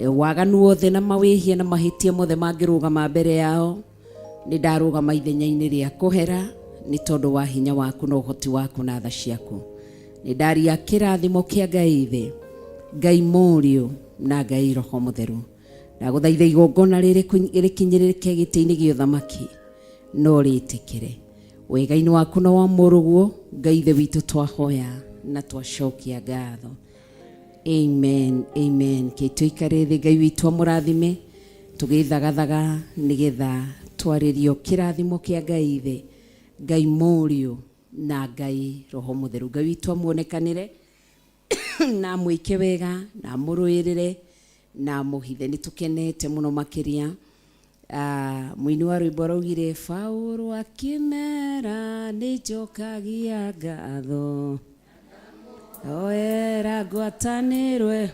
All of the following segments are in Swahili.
waganu wothe na mawihia na mahitia mothe mangirugama mbere yao ni ndarugama ithenya-ini ria kuhera ni tondu wa hinya waku na uhoti waku na tha ciaku. Ni ndaria kirathimo kia Ngai thi, Ngai Mũriũ na Ngai Roho Mũtheru. Ndaguthaitha igongona rikinyirike giti-ini gia uthamaki no ritikire wega-ini waku na wa muruguo Ngai Ithe witu twahoya na twacokia ngatho. Amen, amen. Ke tuikare thi Ngai witu amurathime tugithagathaga nigetha twaririo kirathimo kia Ngai Ithe, Ngai Mũriũ na Ngai Roho Mũtheru. Ngai witu amuonekanire na mwike wega na muruirire na muhithe. Ni tukenete muno makiria. Mwini wa rwimbo raugire Paulo akimera nijokagia ngatho oera ngwatanirwe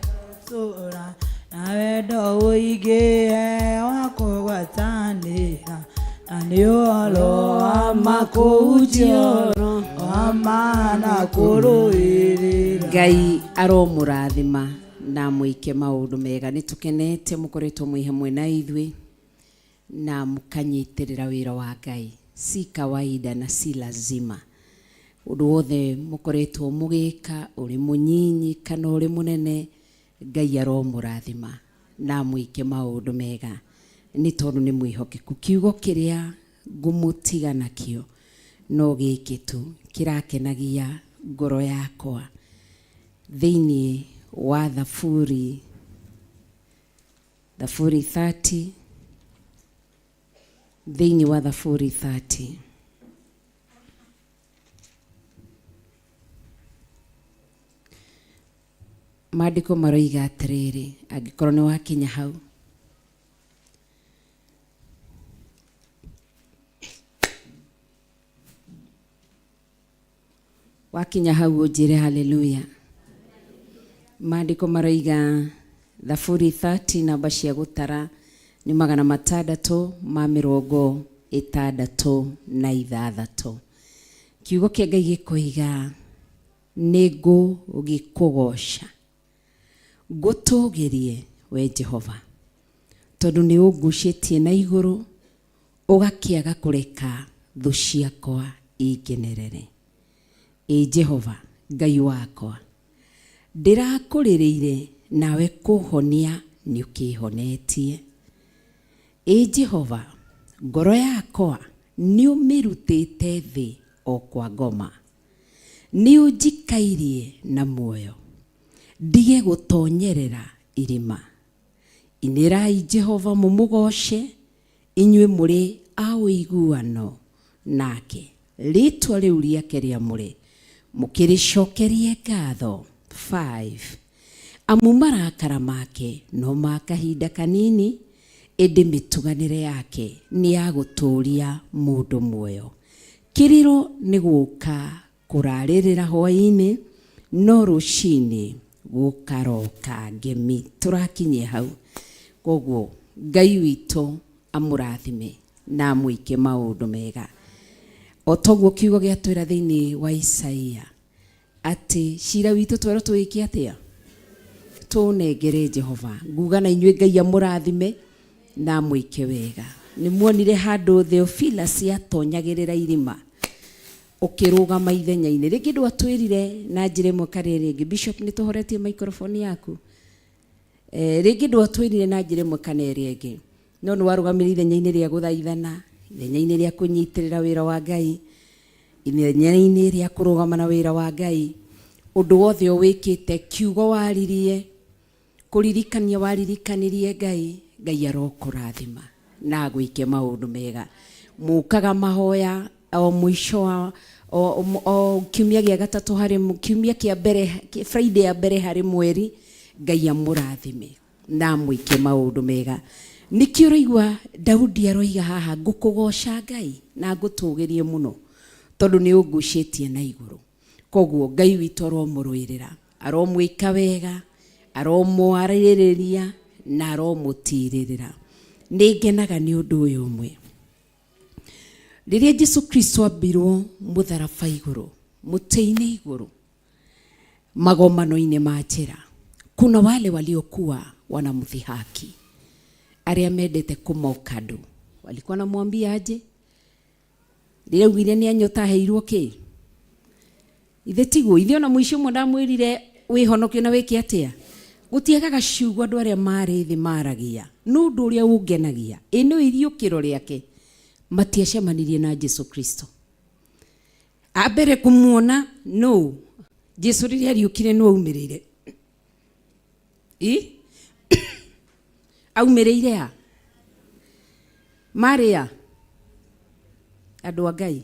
sura na wendo uingie wa kugwatanira na ni olo amakujioro amana kuruirira. Ngai aromurathima na mwike maundu mega. Ni tukenete mukoretwo mwi hamwe na ithui na mukanyitirira wira wa Ngai. Si kawaida na si lazima. Undu wothe mukoretwo mugika uri munyinyi kana uri munene, Ngai aromurathima na mwike maundu mega ni tondu ni mwihokeku. Kiugo kiria ngumutiga nakio no giki tu kirakenagia ngoro yakwa thiini wa Thaburi 30, thiini wa Thaburi 30 maandiko maroiga atiriri, angikorwo ni wakinya hau ujire haleluya. Maandiko maroiga Thaburi 30 namba cia gutara ni 666. Kiugo kia Ngai gikoiga nigu gikugoca ngutugirie we Jehova tondu ni ungucitie na iguru ugakiaga kureka thu ciakwa ingenerere. Jehova Ngai wakwa ndirakurireire nawe kuhonia ni ukihonetie. Jehova ngoro yakwa ni umirutite thi o kwa ngoma, ni unjikairie na muoyo ndige gutonyerera irima. Inirai Jehova mumugoce inywe muri a uiguano nake, ritwa riu riake riamure mukiricokerie ngatho. 5 amu marakara make no makahinda kanini, indi mituganire yake ni ya guturia mundu muoyo. Kiriro ni guka kuraririra hwa-ini no ruci-ini gukaroka ngemi. Turakinye hau. Koguo Ngai witu amurathime na mwike maundu mega. Otoguo kiugo giatwira thiini wa Isaia ati cira witu twero twiki atia tunengere Jehova. Nguga na inywe Ngai amurathime na mwike wega. Ni muonire handu Theophilus atonyagirira irima ukirugama ithenya-ini. Ringi ndwatwirire na njira imwe kare ringi. Bishop ni tuhoretie microphone yaku. Ringi ndwatwirire na njira imwe kana iri ingi no ni warugamire ithenya-ini ria guthaithana, ithenya-ini ria kunyitirira wira wa Ngai, ithenya-ini ria kurugama na wira wa Ngai. Undu wothe wikite kiugo waririe kuririkania waririkanirie Ngai, Ngai arokurathima na gwike maundu mega. Mukaga mahoya o mwisho o kiumia gia gatatu hari kiumia kia mbere, Friday ya mbere hari mweri, Ngai amurathime na mwike maundu mega. Nikio raigwa Daudi aroiga haha ngukugoca Ngai na ngutugirie muno tondu ni ungucitie na iguru. Koguo Ngai witu aromuruirira, aromwika wega, aromwaririria na aromutirira. Ningenaga ni undu uyu umwe. Riria Jesu Kristo ambirwo mutharaba iguru, muteini iguru, magomano-ini ma njira, kuna wale waliokuwa wanamdhihaki. Aria mendete kumoka andu walikuwa namwambia aje? Rĩu gire nĩ anyota heirwo kĩ? Ithe tiguo, ithe ona mũico mwe ndamwĩrire wĩhonokio na wĩke atĩa? Gũtiagaga ciugo andũ arĩa marĩ thĩ maragia. No ũndũ ũrĩa ũngenagia, ĩno iriũkĩro rĩake matiacemanirie na Jesu Kristo. Ambere kumuona no Jesu rĩrĩa ariũkire no aumĩrĩire. Aumĩrĩire a? Maria andũ a Ngai.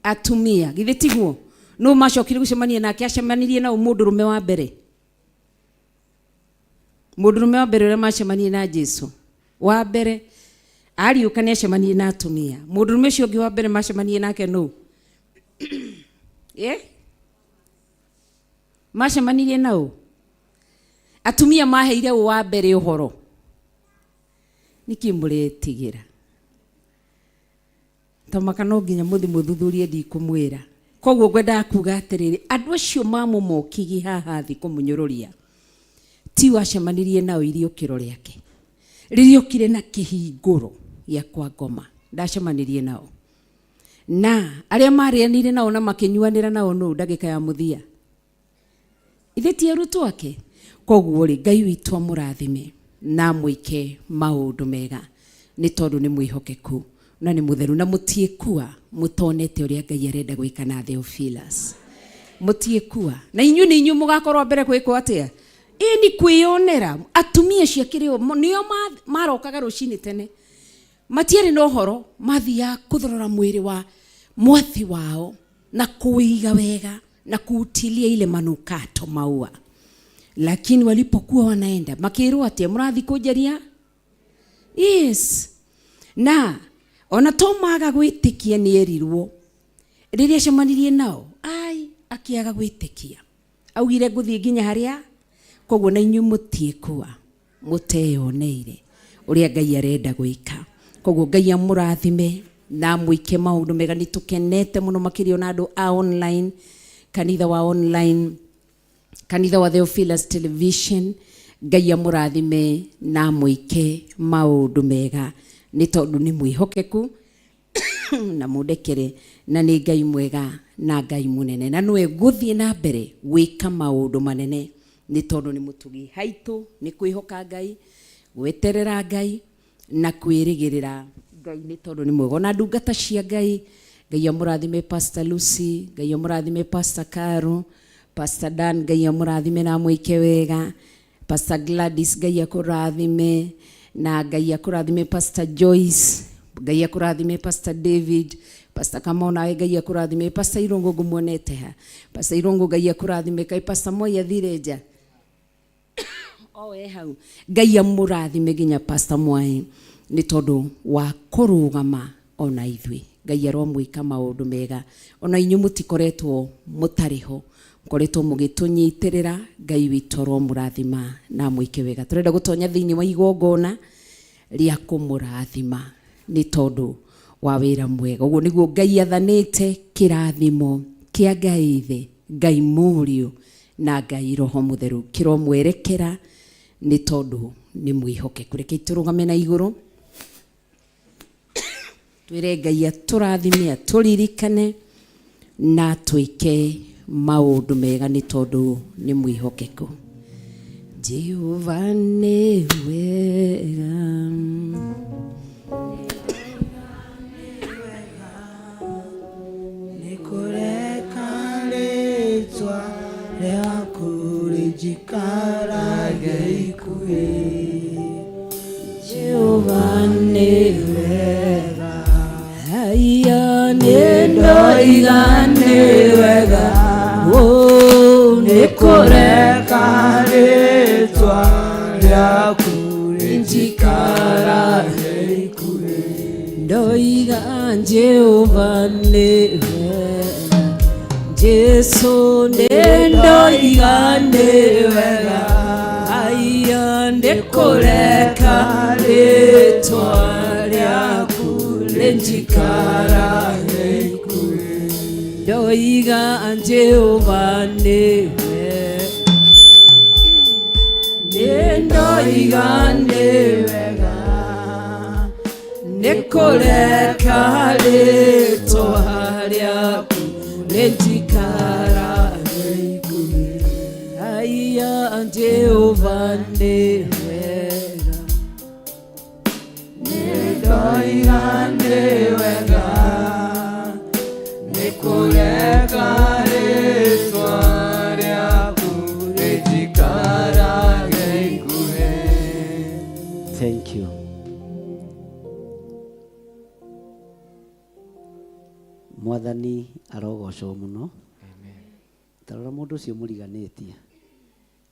Atumia githĩ tiguo? No macokire gũcemania nake, acemanirie na mũndũrũme wa mbere. Mũndũrũme wa mbere ũrĩa macemanirie na Jesu wa mbere ariũka nĩ acemanirie na atumia. Mũndũrũme ũcio ũngĩ wa mbere macemanirie nake no? Macemanirie nao? Atumia maheire wa mbere ũhoro. Niki mũretigira? Tamaka no nginya muthi muthuthurie ndikumwira. Koguo ngwenda kuga atiriri, andu acio mamumokigi haha thi kumunyururia. Ti wacemanirie nao iriũkĩro rĩake. Rĩriũkire na kĩhingũro gĩa kwa ngoma. Ndacemanirie nao. Na arĩa marĩanire nao na makĩnyuanĩra nao no ndagĩka ya mũthia. Ithe ti arutwo ake. Koguo rĩ, Ngai witũ amũrathime na mwĩke maũndũ mega nĩ tondũ nĩ mwĩhokeku na nĩ mũtheru na mũtiĩkua mũtonete ũrĩa Ngai arenda gwĩka na Theophilus. Mũtiĩkua na inyuĩ nĩ inyuĩ mũgakorwo mbere gwĩkwo atĩa? Ni kwĩyonera atumia ciakĩrĩo nĩo marokaga rũcinĩ tene. Matiarĩ na ũhoro, mathiaga kũthorora mwĩrĩ wa mwathi wao na kuiga wega na kuutilia ile manukato maua. Lakini walipokuwa wanaenda makĩrwo atĩa? Mũrathi kũnjaria? Yes. Na ona to maga gwĩtĩkia nĩ erirwo rĩrĩa acemanirie nao, akĩaga gwĩtĩkia. Augire ngũthiĩ nginya harĩa. Koguo na inyuĩ mũtiĩkua mũteyoneire ũrĩa Ngai arenda gwĩka. Koguo Ngai amũrathime na mwĩke maũndũ mega. Nĩ tũkenete mũno makĩria na andũ a online, kanitha wa online, kanitha wa Theophilus television. Ngai amũrathime na mwĩke maũndũ mega nĩ tondũ nĩ mwĩhokeku na mũndekere na nĩ Ngai mwega na Ngai mũnene na nĩwe gũthiĩ na mbere gwĩka maũndũ manene nĩ tondũ nĩ mũtugi haitũ nĩ kwĩhoka Ngai, gweterera Ngai na kwĩrĩgĩrĩra Ngai nĩ tondũ nĩ mwega. Na ndungata cia Ngai, Ngai amũrathime Pastor Lucy, Ngai amũrathime Pastor Caro, Pastor Dan, Ngai amũrathime na mwĩke wega. Pastor Gladys, Ngai akũrathime na Ngai akũrathime Pastor Joyce, Ngai akũrathime Pastor David, Pastor Kamona, Ngai akũrathime Pastor Irongo ngumuonete ha. Pastor Irongo, Ngai akũrathime kai Pastor Moya thireja. Hau. Ngai amũrathime nginya Pastor Mwai nĩ tondũ wa kũrũgama ona ithuĩ. Ngai aromwĩka maũndũ mega. Ona inyuĩ mũtikoretwo mũtarĩho, mũkoretwo mũgĩtũnyitĩrĩra. Ngai witũ aromũrathima na mwĩke wega. Tũrenda gũtonya thĩinĩ wa igongona rĩa kũmũrathima nĩ tondũ wa wĩra mwega. Ũguo nĩguo Ngai athanĩte kĩrathimo kĩa Ngai Ithe, Ngai Mũriũ na Ngai Roho Mũtheru kĩromwerekera nĩ tondũ nĩ mwĩhokeku. Rekei tũrũgame na igũrũ twĩre Ngai atũrathime, atũririkane na twĩke maũndũ mega nĩ tondũ nĩ mwĩhokeku. Jehova nĩ wega, nĩ kũreka rĩtwa rĩaku rĩnjikarage ikuhĩ. Jehova nĩ wega, haya nĩ ndoiga nĩ wega, nĩ kũreka rĩtwa rĩaku rĩnjikarage ikuhĩ. Ndoiga Jehova nĩ wega, Jesu nĩ ndoiga nĩ wega, haya nĩ kũreka rĩtwa rĩaku rĩnjikarage ikuhĩ. Ndoiga Jehova nĩ wega. Nĩndoigane wega nĩkũreka rĩtwa rĩaku rĩtikarage ikuhĩ. Haiya Jehova nĩ wega, nĩndoigane wega nĩkũreka rĩtwa rĩaku rĩtikarage ikuhĩ. Thank you. Mwathani arogocwo muno. Amen. Tarora mũndũ ũcio mũriganĩtie,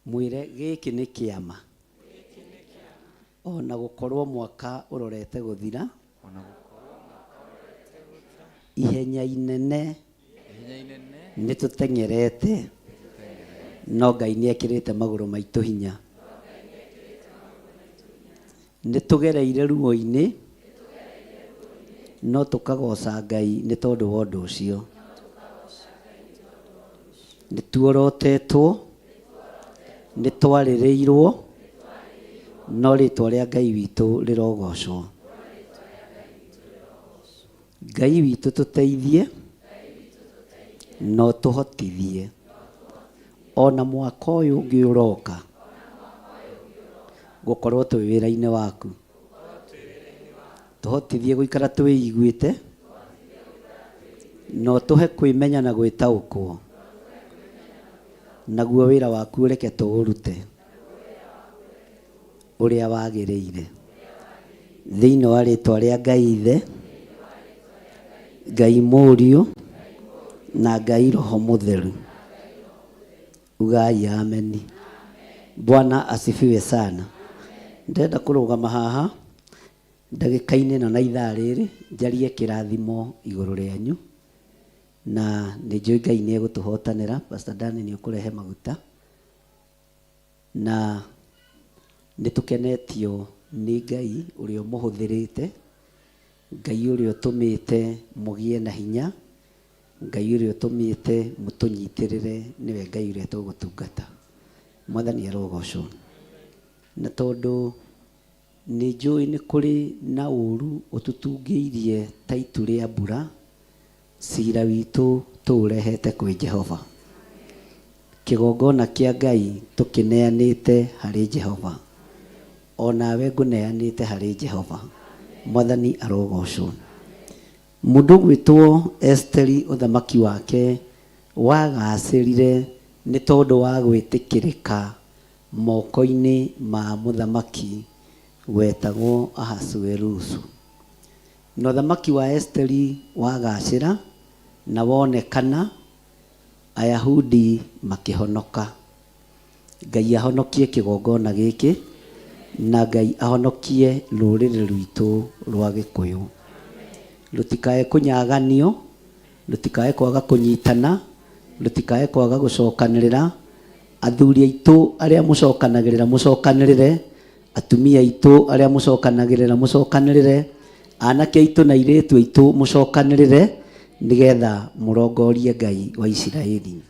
mwĩre gĩkĩ nĩ kĩama, ona gũkorwo mwaka ũrorete gũthira, ihenya inene nĩ tũtengerete, no Ngai nĩ ekĩrĩte magũrũ maitũ hinya. Nĩ tũgereire ruo-inĩ, no tũkagoca Ngai nĩ tondũ wa ũndũ ũcio. Nĩ tuorotetwo, nĩ twarĩrĩirwo, no rĩtwa rĩa Ngai witũ rĩrogocwo. Ngai witũ tũteithie, no tũhotithie ona mwaka ũyũ ũngĩ ũroka gũkorwo twĩ wĩra-inĩ waku. Tũhotithie gũikara twĩiguĩte, no tũhe kwĩmenya na gwĩtaũkwo, naguo wĩra waku reke tũũrute ũrĩa wagĩrĩire, thĩinĩ wa rĩtwa rĩa Ngai Ithe, Ngai Mũriũ na Ngai Roho Mũtheru. Ugai ameni. Bwana asifiwe sana. Ndenda kũrũgama haha ndagĩka-inĩ na ithaa rĩrĩ njarie kĩrathimo igũrũ rĩanyu, na nĩ njũĩ Ngai nĩ egũtũhotanĩra. Pastor Dani nĩ ũkũrehe maguta, na nĩ tũkenetio nĩ Ngai ũrĩa ũmũhũthĩrĩte, Ngai ũrĩa ũtũmĩte mũgĩe na hinya, Ngai ũrĩa ũtũmĩte mũtũnyitĩrĩre, nĩwe Ngai ũrĩa tũgũtungata. Mwathani arogocwo. Na tondũ nĩ njũĩ nĩ kũrĩ na ũru ũtũtungĩirie ta itu rĩa mbura, cira witũ tũũrehete kwĩ Jehova. Kĩgongona kĩa Ngai tũkĩneanĩte harĩ Jehova, onawe ngũneanĩte harĩ Jehova. Mwathani arogocwo. Mũndũ gwĩtwo Esteri ũthamaki wake wagacĩrire nĩ tondũ wa gwĩtĩkĩrĩka moko-inĩ ma mũthamaki wetagwo Ahasuerusu. Na ũthamaki wa Esteri wagacĩra na wonekana, Ayahudi makĩhonoka. Ngai ahonokie kĩgongona gĩkĩ, na Ngai ahonokie rũrĩrĩ rwitũ rwa Gĩkũyũ. Rũtikae kũnyaganio, rũtikae kwaga kũnyitana, rũtikae kwaga gũcokanĩrĩra. Athuri aitũ arĩa mũcokanagĩrĩra mũcokanĩrĩre, atumia aitũ arĩa mũcokanagĩrĩra mũcokanĩrĩre, anake aitũ na airĩtu aitũ mũcokanĩrĩre, nĩgetha mũrongorie Ngai wa Isiraeli.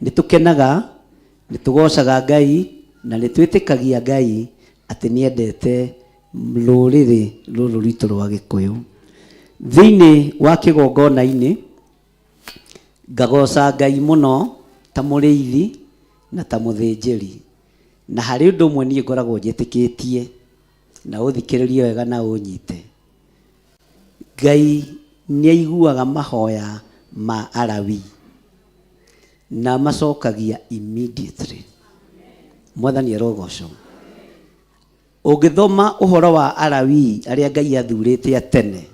Nĩ tũkenaga, nĩ tũgocaga Ngai, na nĩ twĩtĩkagia Ngai atĩ nĩ endete rũrĩrĩ rũrũ rwitũ rwa Gĩkũyũ. Thĩinĩ wa kĩgongona-inĩ ngagoca Ngai mũno ta mũrĩithi na ta mũthĩnjĩri, na harĩ ũndũ ũmwe niĩ ngoragwo njĩtĩkĩtie, na ũthikĩrĩrie wega na ũnyite. Ngai nĩ aiguaga mahoya ma Alawii na macokagia immediately. Mwathani arogocwo. Ũngĩthoma ũhoro wa Alawii arĩa Ngai athurĩte atene,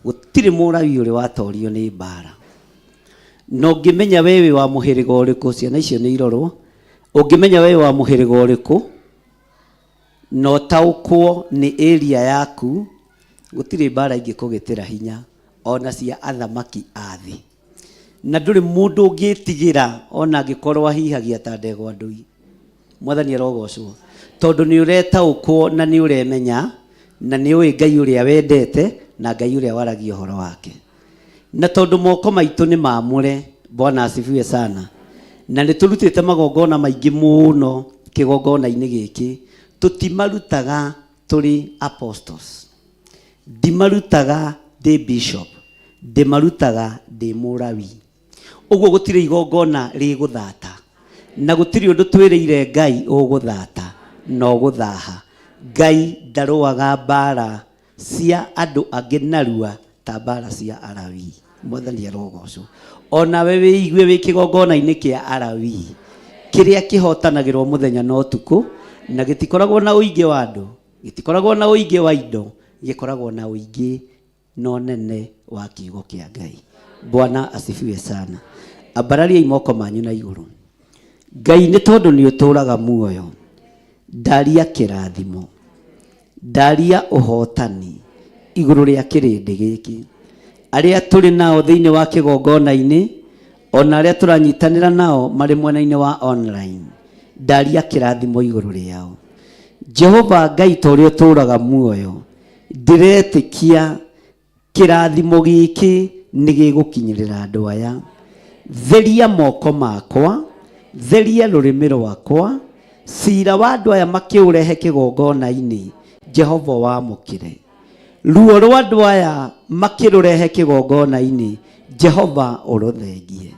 gũtirĩ Mũlawii ũrĩ watorio nĩ mbara. No ũngĩmenya wewe wa mũhĩrĩga ũrĩkũ, ciana icio nĩ irorwo, ũngĩmenya wewe wa mũhĩrĩga ũrĩkũ, no taũkwo nĩ area yaku, gũtirĩ mbara ingĩkũgĩtĩra hinya ona cia athamaki a thĩ. Na ndũrĩ mũndũ ũngĩtigĩra ona angĩkorwo ahihagia ta ndegwa ndũi. Mwathani arogocwo. Tondũ nĩ ũretaũkwo na nĩ ũremenya, na nĩ ũĩ Ngai ũrĩa wendete na Ngai ũrĩa waragia ũhoro wake. Na tondũ moko maitũ nĩ maamũre, Bwana asifiwe sana, na nĩ tũrutĩte magongona maingĩ mũno kigongona-inĩ gĩkĩ tũtimarutaga tũrĩ apostles, ndimarutaga ndĩ bishop, ndimarutaga ndĩ mũrawi. Ũguo gũtirĩ igongona rĩgũthata, na gũtirĩ ũndũ twĩrĩire Ngai ũgũthata no gũthaha. Ngai ndarũaga mbara cia andũ angĩ narua ta mbara cia Alawii. Mwathani arogocwo. Onawe wĩigue wĩ kĩgongona-inĩ kĩa Alawii kĩrĩa kĩhotanagĩrwo mũthenya na ũtukũ, na gĩtikoragwo na ũingĩ wa andũ, gĩtikoragwo na ũingĩ wa indo, gĩkoragwo na ũingĩ na ũnene wa kiugo kĩa Ngai. Bwana asifiwe sana. Ambararia imoko manyu na igũrũ. Ngai nĩ tondũ nĩ ũtũũraga muoyo, ndaria kĩrathimo, ndaria ũhotani igũrũ rĩa kĩrĩndĩ gĩkĩ, arĩa tũrĩ nao thĩinĩ wa kĩgongona-inĩ, ona arĩa tũranyitanĩra nao marĩ mwena-inĩ wa online, ndaria kĩrathimo igũrũ rĩao. Jehova Ngai ta ũrĩa ũtũũraga muoyo, ndiretĩkia kĩrathimo gĩkĩ nĩ gĩgũkinyĩrĩra andũ aya. Theria moko makwa, theria rũrĩmĩ rwakwa, cira wa andũ aya makĩũrehe kĩgongona-inĩ, Jehova wamũkĩre. Ruo rwa andũ aya makĩrũrehe kĩgongona-inĩ, Jehova ũrũthengie.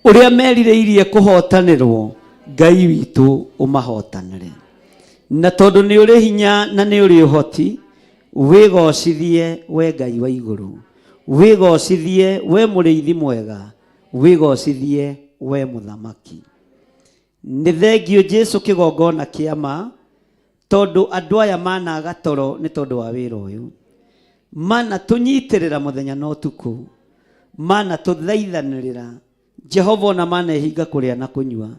Ũrĩa merirĩirie kũhotanĩrwo, Ngai witũ ũmahotanĩre. Na tondũ nĩ ũrĩ hinya na nĩ ũrĩ ũhoti, wĩgocithie we Ngai wa igũrũ, wĩgocithie we mũrĩithi mwega, wĩgocithie we mũthamaki. Nĩ thengio Jesũ kĩgongona kĩama, tondũ andũ aya managa toro nĩ tondũ wa wĩra ũyũ, mana tũnyitĩrĩra mũthenya na ũtukũ, mana tũthaithanĩrĩra Jehova, ona manehinga kũrĩa na kũnyua,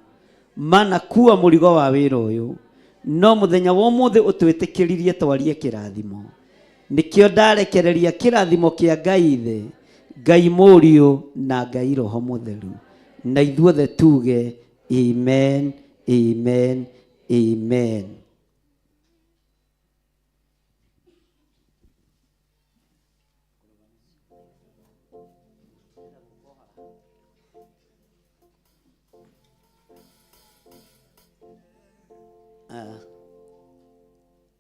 mana kuua mũrigo wa wĩra ũyũ, no mũthenya wa ũmũthĩ ũtwĩtĩkĩririe twarie kĩrathimo. Nĩkĩo ndarekereria kĩrathimo kĩa Ngai Ithe, Ngai Mũriũ na Ngai Roho Mũtheru, na ithuothe tuge amen, amen, amen.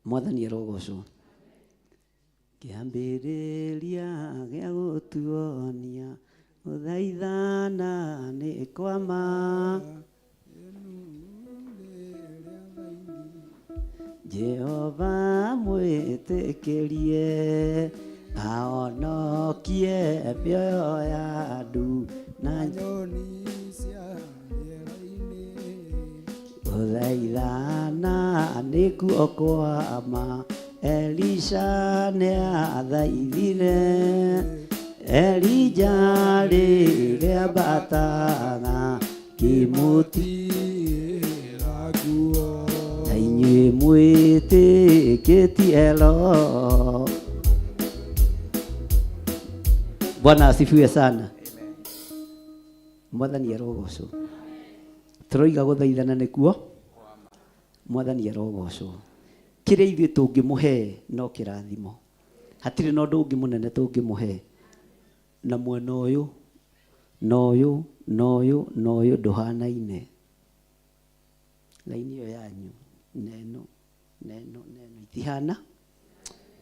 Mwathani arogocwo. Kĩambĩrĩria gĩa gũtuonia gũthaithana nĩ kwama, Jehova mwĩtĩkĩrie ahonokie mĩoyo ya andũ na nyoni cia rĩera-inĩ. Gũthaithana nĩkuo kwa ma, Elisha nĩathaithire, Elija rĩrĩa mbataga kĩmũtigĩra nguo, na inyuĩ mwĩtĩkĩtie lo. Bwana asifiwe sana. Mwathani arogocwo. Tũroiga gũthaithana nĩkuo, Mwathani arogocwo. Kĩrĩa ithuĩ tũngĩmũhe no kĩrathimo, hatirĩ na ũndũ ũngĩ mũnene tũngĩmũhe. Na mwena ũyũ na ũyũ na ũyũ na ũyũ ndũhanaine. Laini ĩyo yanyu neno itihana,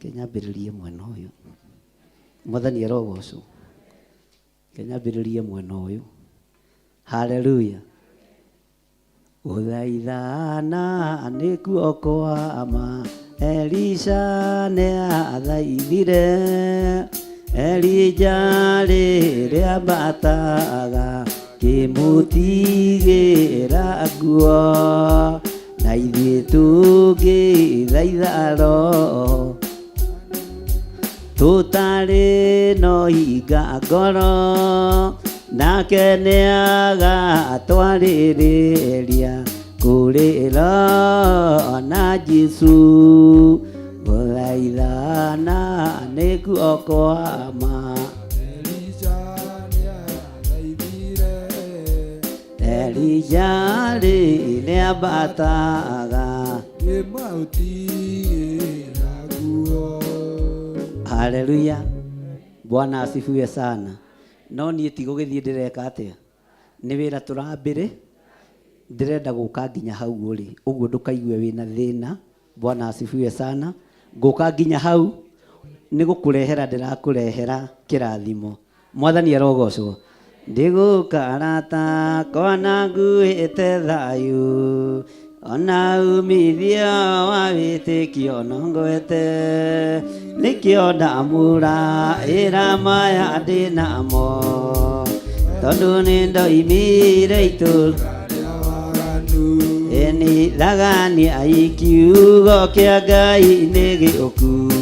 kenyambĩrĩrie mwena ũyũ. Mwathani arogocwo. Kenyambĩrĩrie mwena ũyũ. Haleluya. Gũthaithana nĩkuo kwa ma, Elisha nĩathaithire, Elija rĩrĩa mbataga kĩmũtigĩra nguo, na ithuĩ tũngĩthaitha Roho tũtarĩ no hinga ngoro, nake nĩagatwarĩrĩria kũrĩ Roho na Jesũ. Gũthaithana nĩkuo kwa ma, Elija rĩrĩa mbataga kĩmũtigĩra nguo. Haleluya. Bwana asifiwe sana. No niĩ ti gũgĩthiĩ ndĩreka atĩa, nĩ wĩra tũrambĩrĩ ndirenda guka nginya hau uri uguo ndukaigue wina thina. Bwana asifiwe sana. Nguka nginya hau ni gukurehera ndirakurehera kirathimo. Mwathani arogocwo. Ndiguka arata kona nguite thayu ona umithia wa witikio nongwete nikio ndamura ira maya ndinamo tondu ni ndoimire itu eni thagani aikiugo kia Ngai ni giuku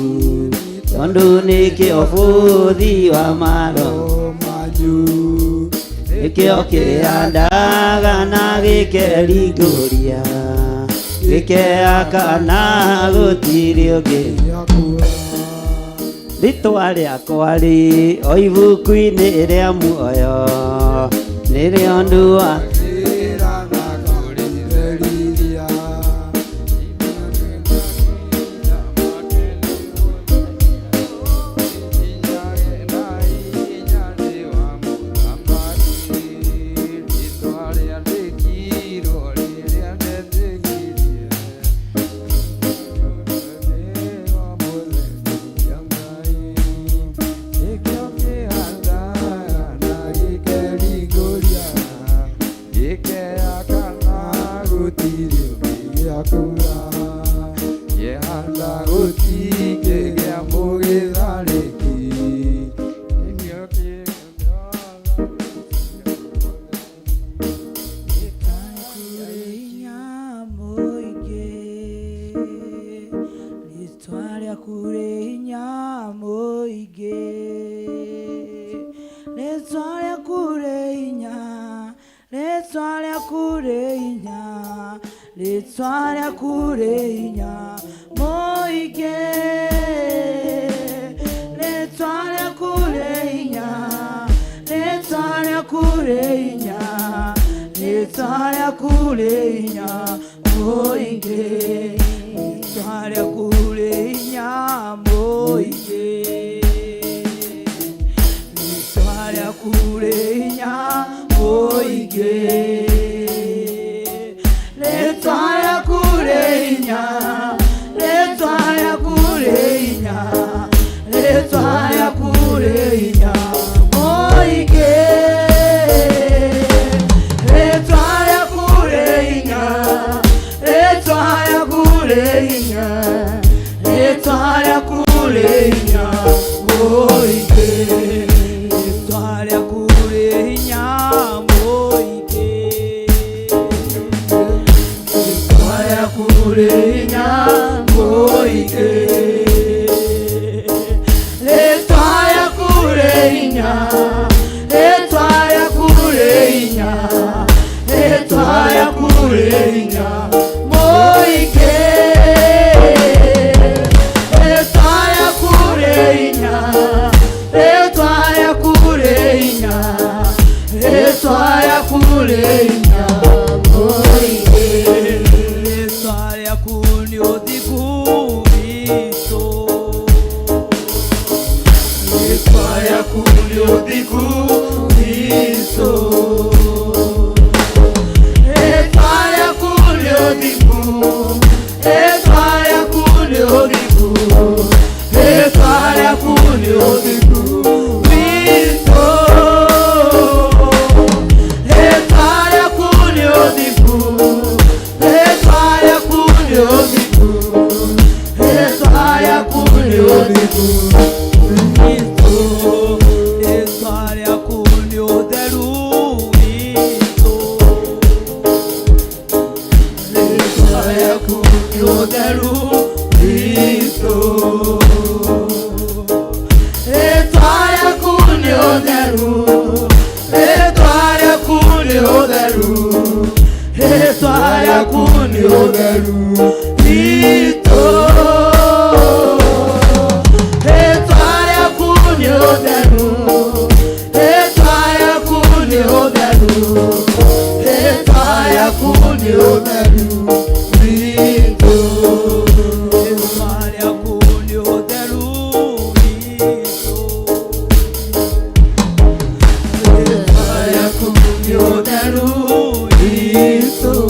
tondu ni kiobuthi wa maro manyu nikio kiandaga na gikeringũria gikeakana gũtirĩ ũngĩ rĩtwa rĩakwa rĩ o ibuku-inĩ rĩa muoyo nĩrĩo ndua Cristo.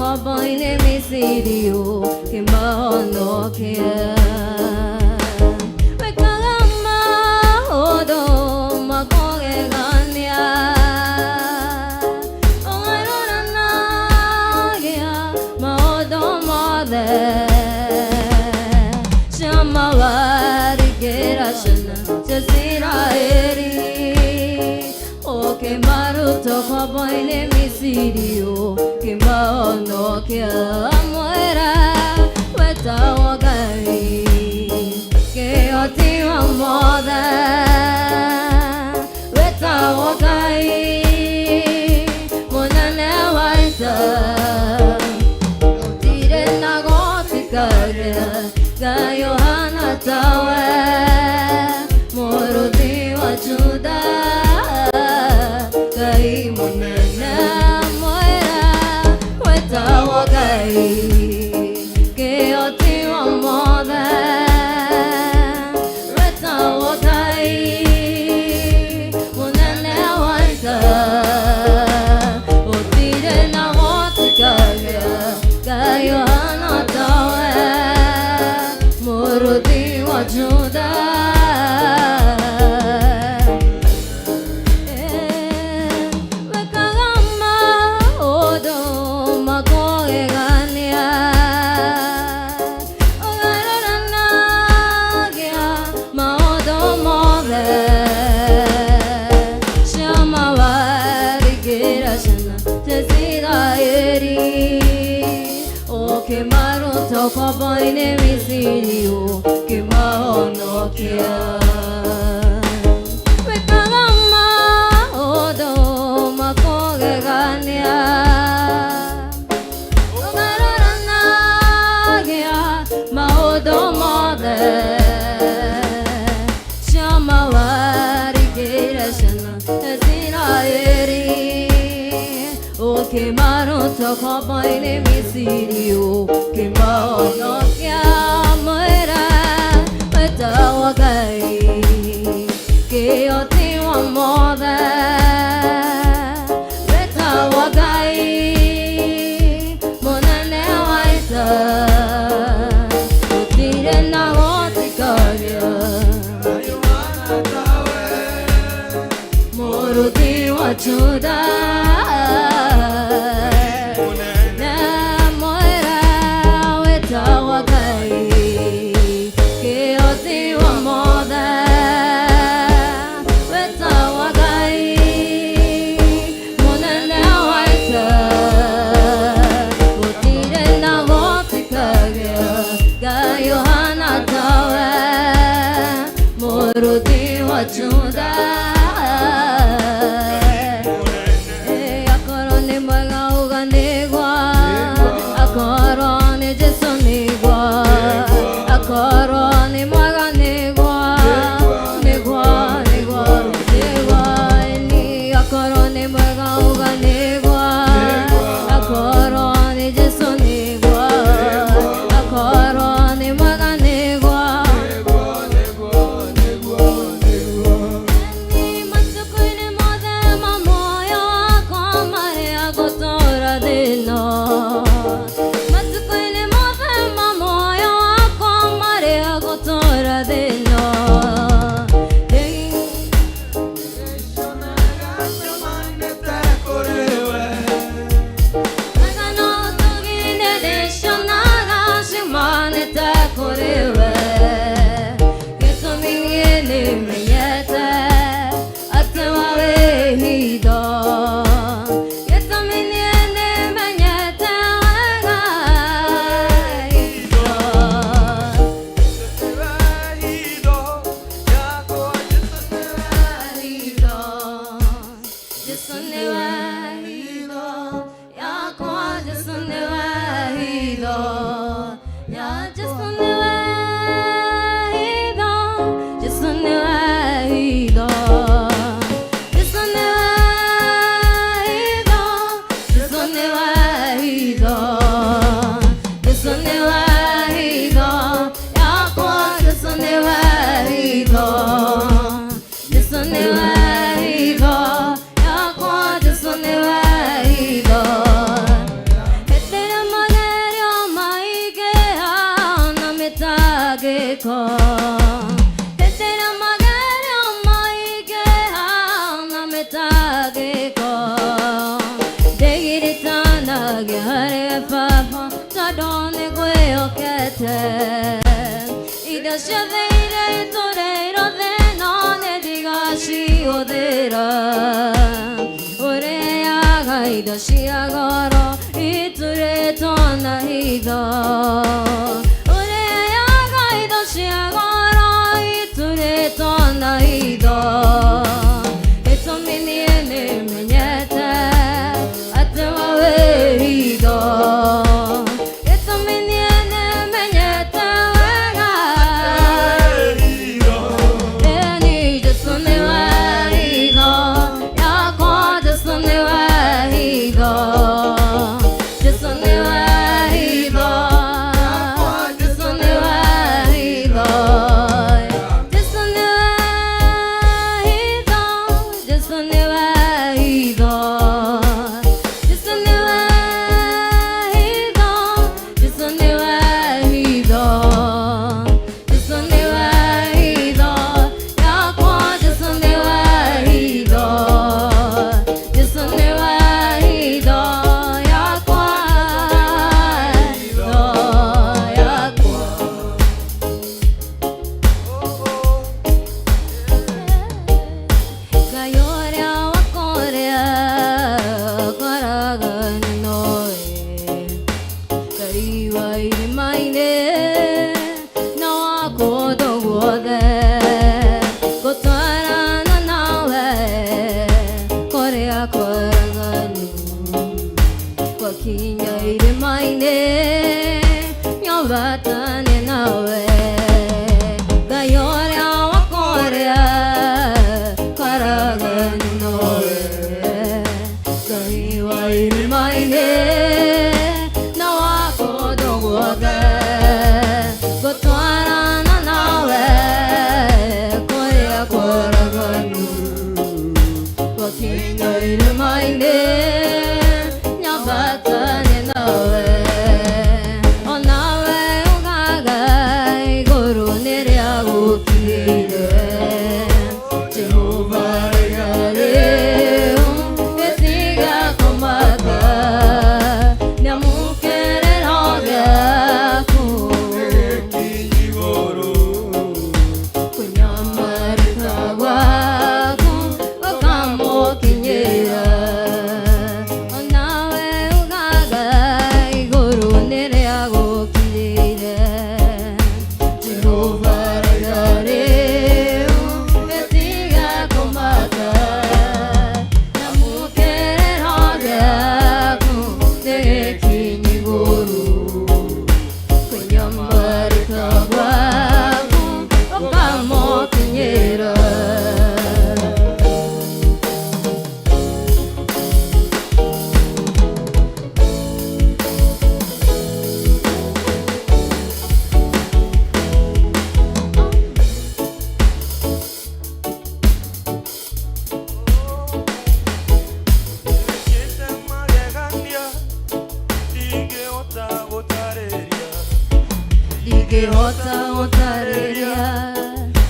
tokoboine misirio kimahonokia Wekalama odo makogegania Ongarona nagia maodo mode Shamawari gerashana jasira eri Oke maru tokoboine misirio kimahonokia muera wetawagai keotiwa moda wetawagai monane waita otire nagotikare gayohana tawe morodi wa juda gai monane muera wetawagai keotiwa moda tokoboine misirio kimahonokia Wekalama odo makogegania Ongarora nagia maodo mode Shamawari gerashana jasira eri Oke maru tokoboine misirio kimahonokia muera wetawagai keotiwa moda wetawagai monane waita utire nagotikaria morudi wa juda gĩko hĩndĩra magerio maingĩha na mĩtangĩko ndĩgiritanagia harĩ baba tondũ nĩngwĩhokete indo ciothe iria itũrĩirwo thĩno nĩndigacihũthĩra ũrĩaga indo cia goro iturĩtwo na hitho ũrĩaga indo cia goro iturĩtwo na hitho gĩtũmi niĩ nĩmenyete atĩ we wĩ hitho gĩtũmi niĩ nĩmenyete wega ĩni Jesũ nĩwe hitho yakwa Jesũ nĩwe hitho Jesũ nĩwe hitho Jesũ nĩwe hitho Jesũ nĩwe hitho Jesũ nĩwe hitho Jesũ nĩwe hitho Jesũ nĩwe hitho Jesũ nĩwe hitho yakwa Jesũ nĩwe hitho Jesũ nĩwe hitho yakwa hitho yakwa Ngai ũrĩa wakũrĩa kwaraga nĩ nowe Ngai wa irĩma-inĩ na wa kũndũ guothe gũtwarana nawe kũrĩa kwaraganu gwakinya irĩma-inĩ nyobatane nawe Ngai ũrĩa wakũrĩa kwaraga nĩ nowe Ngai wa irĩma-inĩ na wa kũndũ guothe gũtwarana nawe kũrĩa kwaraganu gwakinya irĩma-inĩ nyobatane nawe onawe ugaga igũrũ nĩrĩa gũkinyĩire Jehova rĩu gĩtiga kũmaka nĩamũkĩrĩro gĩaku kũnyamarĩka gwaku gũkamũkinyĩra onawe ugaga igũrũ nĩrĩa gũkinyĩire Jehova rĩu gĩtiga kũmaka nĩamũkĩrĩro gĩaku nĩgĩkinyi igũrũ kũnyamarĩka gwaku gũkamũkinyĩra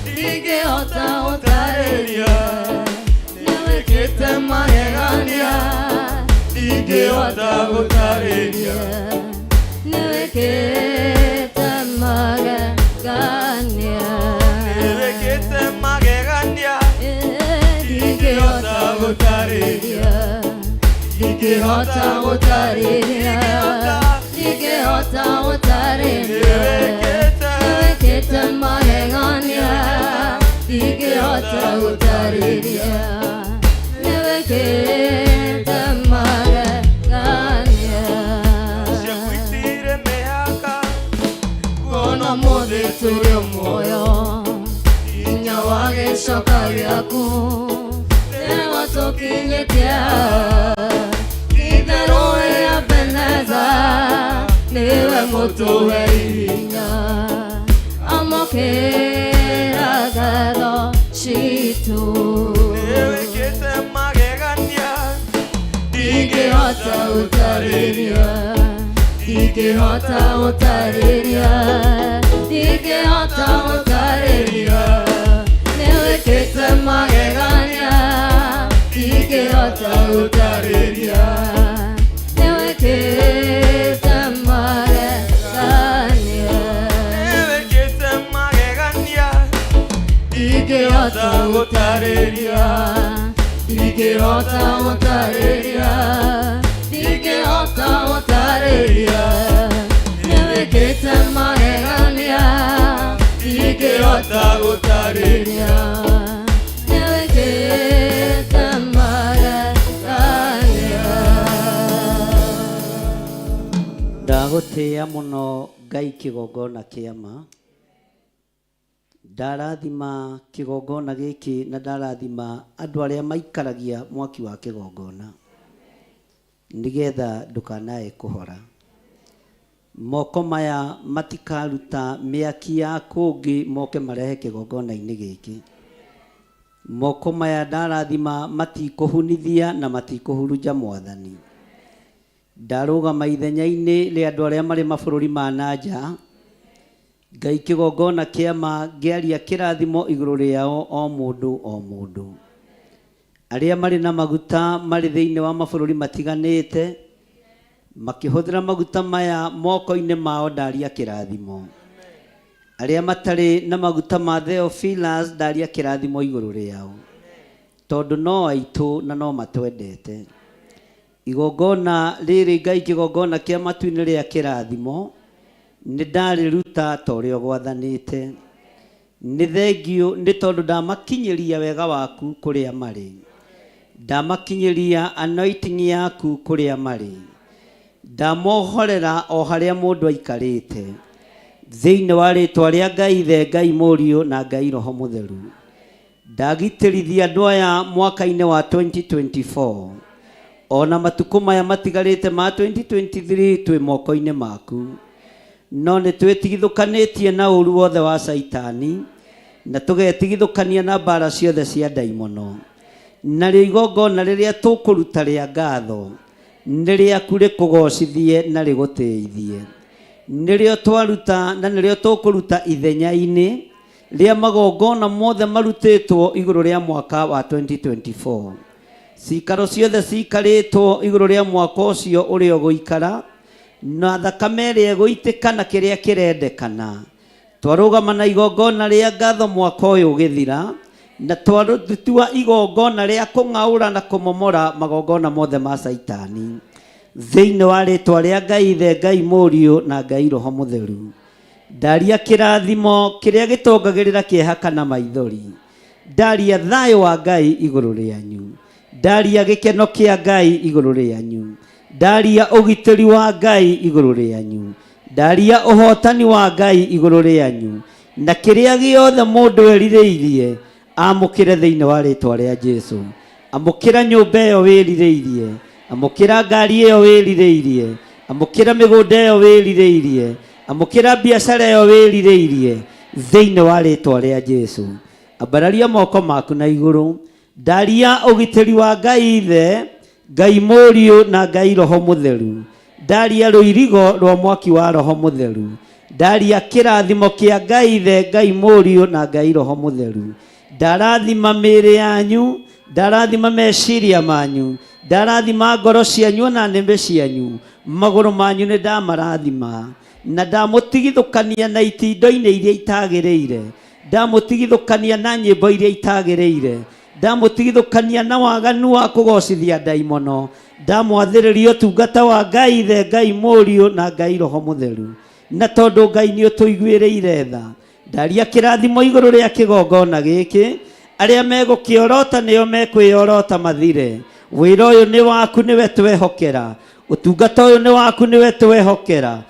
Ndingĩhota gũtarĩria nĩwĩkĩte magegania ndingĩhota gũtarĩria nĩwĩkĩte magegania ndingĩhota gũtarĩria ndingĩhota gũtarĩria ndingĩhota gũtarĩria nĩwĩkĩte magegania ndingĩhota gũtarĩria nĩwĩkĩte magegania kuona mũthĩ tũrĩ muoyo hinya wa gĩcoka gĩaku nĩguo tũkinyĩtie itherũ rĩa Ebeneza niwe mũtũwe hinya amũkĩra ngatho citũ nĩwĩkĩte magegania ndingĩhota gũtarĩria ndingĩhota gũtarĩria ndingĩhota gũtarĩria nĩwĩkĩte magegania ndingĩhota gũtarĩria nĩwĩkĩte magegania ndingĩhota gũtarĩria ndingĩhota gũtarĩria ndingĩhota gũtarĩria nĩwĩkĩte magegania ndingĩhota gũtarĩria nĩwĩkĩte magegania. Ndagũtĩĩa mũno Ngai kĩgongona kĩa ma. Ndarathima kĩgongona gĩkĩ na ndarathima andũ arĩa maikaragia mwaki wa kĩgongona nĩgetha ndũkanae kũhora. Moko maya matikaruta mĩaki ya kũngĩ moke marehe kĩgongona-inĩ gĩkĩ. Moko maya ndarathima matikũhunithia na matikũhurunja Mwathani. Ndarũgama ithenya-inĩ rĩa andũ arĩa marĩ mabũrũri ma nanja. Ngai kĩgongona kĩa ma ngĩaria kĩrathimo igũrũ rĩao o mũndũ o mũndũ. Arĩa marĩ na maguta marĩ thĩinĩ wa mabũrũri matiganĩte makĩhũthĩra maguta maya moko-inĩ mao ndaria kĩrathimo. Arĩa matarĩ na maguta ma Theophilus ndaria kĩrathimo igũrũ rĩao tondũ no aitũ na no matwendete. Igongona rĩrĩ Ngai kĩgongona kĩa matu-inĩ rĩa kĩrathimo nĩ ndarĩruta ta ũrĩa gwathanĩte. Nĩ thengio nĩ tondũ ndamakinyĩria wega waku kũrĩa marĩ. Ndamakinyĩria anointing yaku kũrĩa marĩ. Ndamohorera o harĩa mũndũ aikarĩte thĩinĩ wa rĩtwa rĩa Ngai Ithe, Ngai Mũriũ na Ngai Roho Mũtheru. Ndagitĩrithia andũ aya mwaka-inĩ wa 2024 ona matukũ maya matigarĩte ma 2023 twĩ moko-inĩ maku. No nĩ twĩtigithũkanĩtie na ũru wothe wa Saitani na tũgetigithũkania na mbara ciothe cia ndaimono. Narĩo igongona rĩrĩa tũkũruta rĩa ngatho nĩ rĩaku rĩkũgocithie na rĩgũtĩithie. Nĩrĩo twaruta na nĩrĩo tũkũruta ithenya-inĩ rĩa magongona mothe marutĩtwo igũrũ rĩa mwaka wa 2024. Cikaro ciothe cikarĩtwo igũrũ rĩa mwaka ũcio ũrĩa ũgũikara na thakame ĩrĩa ĩgũitĩka na kĩrĩa kĩrendekana. Twarũgama na igongona rĩa ngatho mwaka ũyũ ũgĩthira na twarutua igongona rĩa kũng'aũra na kũmomora magongona mothe ma Saitani thĩinĩ wa rĩtwa rĩa Ngai Ithe, Ngai Mũriũ na Ngai Roho Mũtheru. Ndaria kĩrathimo kĩrĩa gĩtongagĩrĩra kĩeha kana maithori. Ndaria thayũ wa Ngai igũrũ rĩanyu. Ndaria gĩkeno kĩa Ngai igũrũ rĩanyu. Ndaria ũgitĩri wa Ngai igũrũ rĩanyu. Ndaria ũhotani wa Ngai igũrũ rĩanyu. Na kĩrĩa gĩothe mũndũ erirĩirie amũkĩre thĩinĩ wa rĩtwa rĩa Jesũ. Amũkĩra nyũmba ĩyo wĩrirĩirie. Amũkĩra ngari ĩyo wĩrirĩirie. Amũkĩra mĩgũnda ĩyo wĩrirĩirie. Amũkĩra biacara ĩyo wĩrirĩirie thĩinĩ wa rĩtwa rĩa Jesũ. Ambararia moko maku na igũrũ. Ndaria ũgitĩri wa Ngai Ithe, Ngai Mũriũ na Ngai Roho Mũtheru. Ndaria rũirigo rwa mwaki wa Roho Mũtheru. Ndaria kĩrathimo kĩa Ngai Ithe, Ngai Mũriũ na Ngai Roho Mũtheru. Ndarathima mĩĩrĩ yanyu, ndarathima meciria manyu, ndarathima ngoro cianyu na nĩmbe cianyu. Magũrũ manyu nĩ ndamarathima na ndamũtigithũkania na itindo-inĩ iria itagĩrĩire. Ndamũtigithũkania na nyĩmbo iria itagĩrĩire. Ndamũtigithũkania na waganu wa kũgocithia ndaimono. Ndamwathĩrĩria ũtungata wa Ngai Ithe, Ngai Mũriũ na Ngai Roho Mũtheru. Na tondũ Ngai nĩ ũtũiguĩrĩire tha, ndaria kĩrathimo igũrũ rĩa kĩgongona gĩkĩ. Arĩa megũkĩorota nĩo mekwĩorota mathire. Wĩra ũyũ nĩ waku, nĩwe twehokera. Ũtungata ũyũ nĩ waku, nĩwe twehokera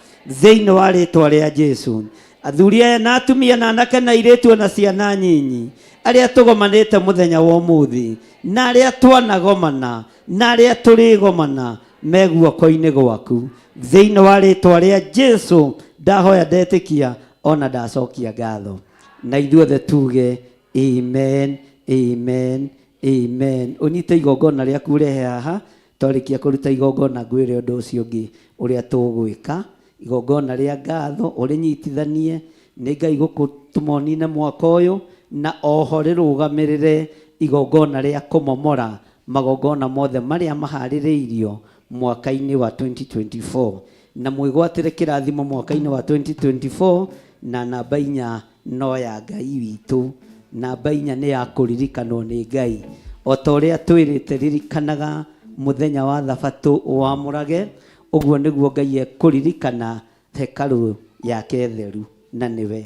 thĩinĩ wa rĩtwa rĩa Jesũ. Athuri aya na atumia na anake na airĩtu na ciana nyinyi arĩa tũgomanĩte mũthenya wa ũmũthĩ na arĩa twanagomana na arĩa tũrĩgomana me guoko-inĩ gwaku thĩinĩ wa rĩtwa rĩa Jesũ. Ndahoya ndetĩkia ona ndacokia ngatho na ithuothe tuge amen, amen, amen. Ũnyite igongona rĩaku ũrehe haha. Twarĩkia kũruta igongona ngwĩre ũndũ ũcio ũngĩ ũrĩa tũgwĩka. Igongona rĩa ngatho ũrĩnyitithanie nĩ Ngai gũkũtũmonine mwaka ũyũ na oho rĩrũgamĩrĩre igongona rĩa kũmomora magongona mothe marĩa maharĩrĩirio mwaka-inĩ wa 2024 na mwĩgwatĩre kĩrathimo mwaka-inĩ wa 2024 na namba 4 no ya Ngai witũ. Namba 4 nĩ ya kũririkanwo nĩ Ngai. O ta ũrĩa twĩrĩte ririkanaga mũthenya wa Thabatũ wamũrage, ũguo nĩguo Ngai ekũririkana hekarũ yake theru na nĩwe.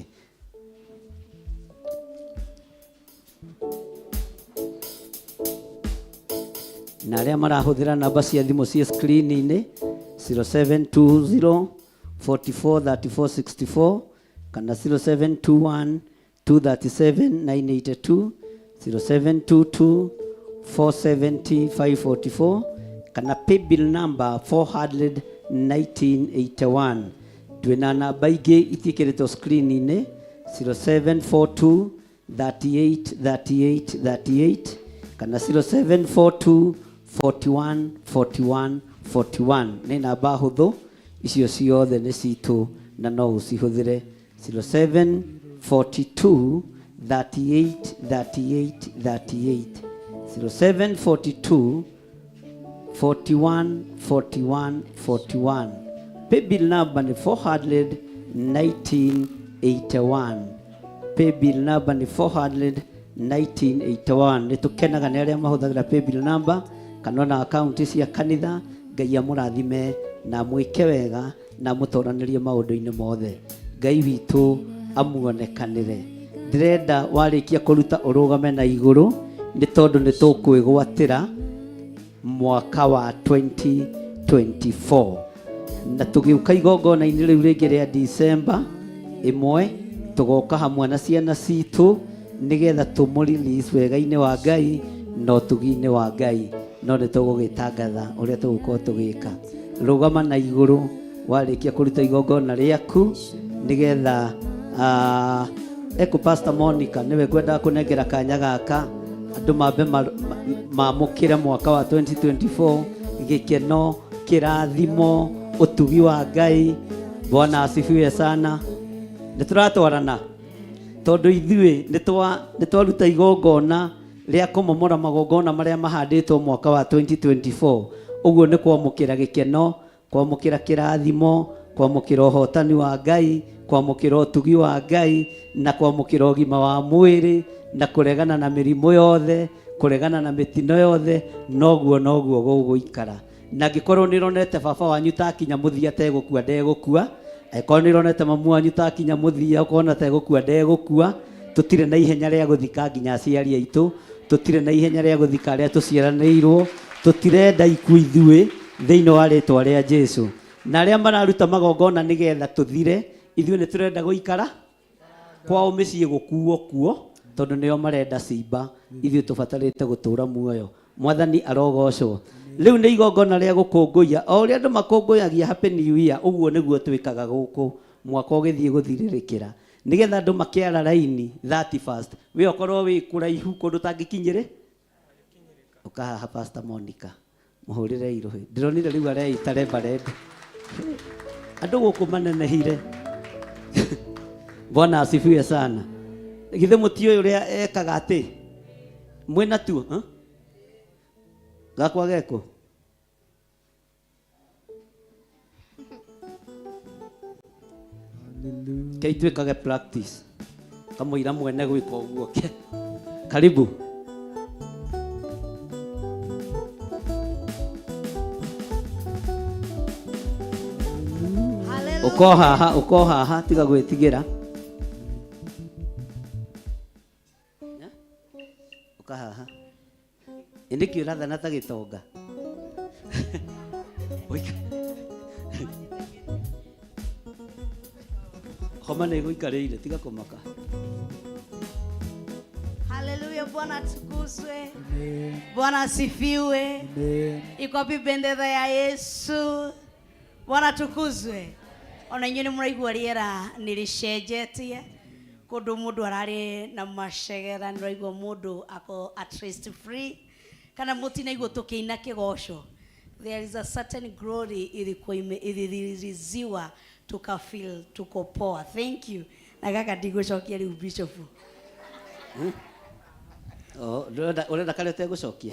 Na arĩa marahũthĩra namba cia thimũ cia screen-inĩ 0720 44 34 64 kana 0721 237 982 0722 470 544 kana paybill number 400 1981. Twina namba ingĩ itiĩkĩrĩtwo screen-inĩ 0742 38 38 38 kana 0742 41 41 41. Nĩ namba hũthũ, icio ciothe nĩ citũ na no ũcihũthĩre 0742 38 38 38 0742 41 41 41. Paybill number ni 400 1981. Paybill number ni 400 1981. Nĩtũkenaga nĩ arĩa mahũthagĩra paybill number kana na account cia kanitha. Ngai amũrathime na mwĩke wega na mũtoranĩrie maũndũ-inĩ mothe. Ngai witũ amuonekanĩre. Ndĩrenda warĩkia kũruta ũrũgame na igũrũ nĩ tondũ nĩ tũkwĩgwatĩra mwaka wa 2024 na tũgĩũka igongona-inĩ rĩu rĩngĩ rĩa December 1 tũgoka hamwe na ciana citũ nĩgetha tũmũ-release wega-inĩ wa Ngai no tugi-inĩ wa Ngai, no nĩ tũgũgĩtangatha ũrĩa tũgũkorwo tũgĩka. Rũgama na igũrũ warĩkia kũruta igongona rĩaku nĩgetha eko Pastor Monica nĩwe ngwendaga kũnengera kanya gaka andũ mambe mamũkĩre mwaka wa 2024 gĩkeno, kĩrathimo, ũtugi wa Ngai. Bwana asifiwe sana. Nĩtũratwarana tondũ ithuĩ nĩtwaruta igongona rĩa kũmomora magongona marĩa mahandĩtwo mwaka wa 2024. Ũguo nĩ kwamũkĩra gĩkeno, kwamũkĩra kĩrathimo, kwamũkĩra ũhotani wa Ngai, kwamũkĩra ũtugi wa Ngai na kwamũkĩra ũgima wa mwĩrĩ na kũregana na mĩrimũ yothe, kũregana na mĩtino yothe. Noguo gũgũikara. Na angĩkorwo nĩ ũronete baba wanyu takinya mũthia tegũkua ndegũkua, angĩkorwo nĩ ũronete mamu wanyu takinya mũthia ũkona tegũkua ndegũkua, tũtirĩ na ihenya rĩa gũthika nginya aciari aitũ, tũtirĩ na ihenya rĩa gũthika arĩa tũciaranĩirwo, tũtirenda ikuũ ithuĩ thĩinĩ wa rĩtwa rĩa Jesũ. Na arĩa mararuta magongona nĩgetha tũthire, ithuĩ nĩ tũrenda gũikara kwao mĩciĩ gũkuo kuo tondũ nĩo marenda cimba, ithuĩ tũbatarĩte gũtũra muoyo. Mwathani arogocwo. Rĩu nĩ igongona rĩa gũkũngũiya o ũrĩa andũ makũngũyagia happy new year, ũguo nĩguo twĩkaga gũkũ mwaka ũgĩthiĩ gũthirĩrĩkĩra, nĩgetha andũ makĩara raini 31st we okorwo wĩ kũraihu kũndũ tangĩkinyĩrĩ ũkahaha Pastor Monica mũhũrĩre irũhĩ. Ndĩronire rĩu areita Reverend andũ gũkũ manenehire. Bwana asifiwe sana. Githĩ mũtio ũrĩa ekaga atĩ mwĩna tu gakwa geko kei twĩkage practice kamũira mwene gwĩka ũguo. Karibu. Uko haha tiga gwĩtigĩra. Uka haha indiki ũrathana ta gĩtonga. Homa nĩ gũikarĩire tiga kũmaka. Haleluya, Bwana atukuzwe. Bwana asifiwe. Iko wapi bendera ya Yesu? Bwana atukuzwe. Ona inyuĩ nĩ mũraigua rĩera nĩrĩcenjetie, kũndũ mũndũ ararĩ na macegera, nĩraigua mũndũ ako at least free, kana mũtinaigua tũkĩina kĩgoco. There is a certain glory ilikuwa iliriziwa tukafeel tuko poa. Thank you. Na gaka ndigũcokia rĩu bishop. Oh, urenda kale utegucokia?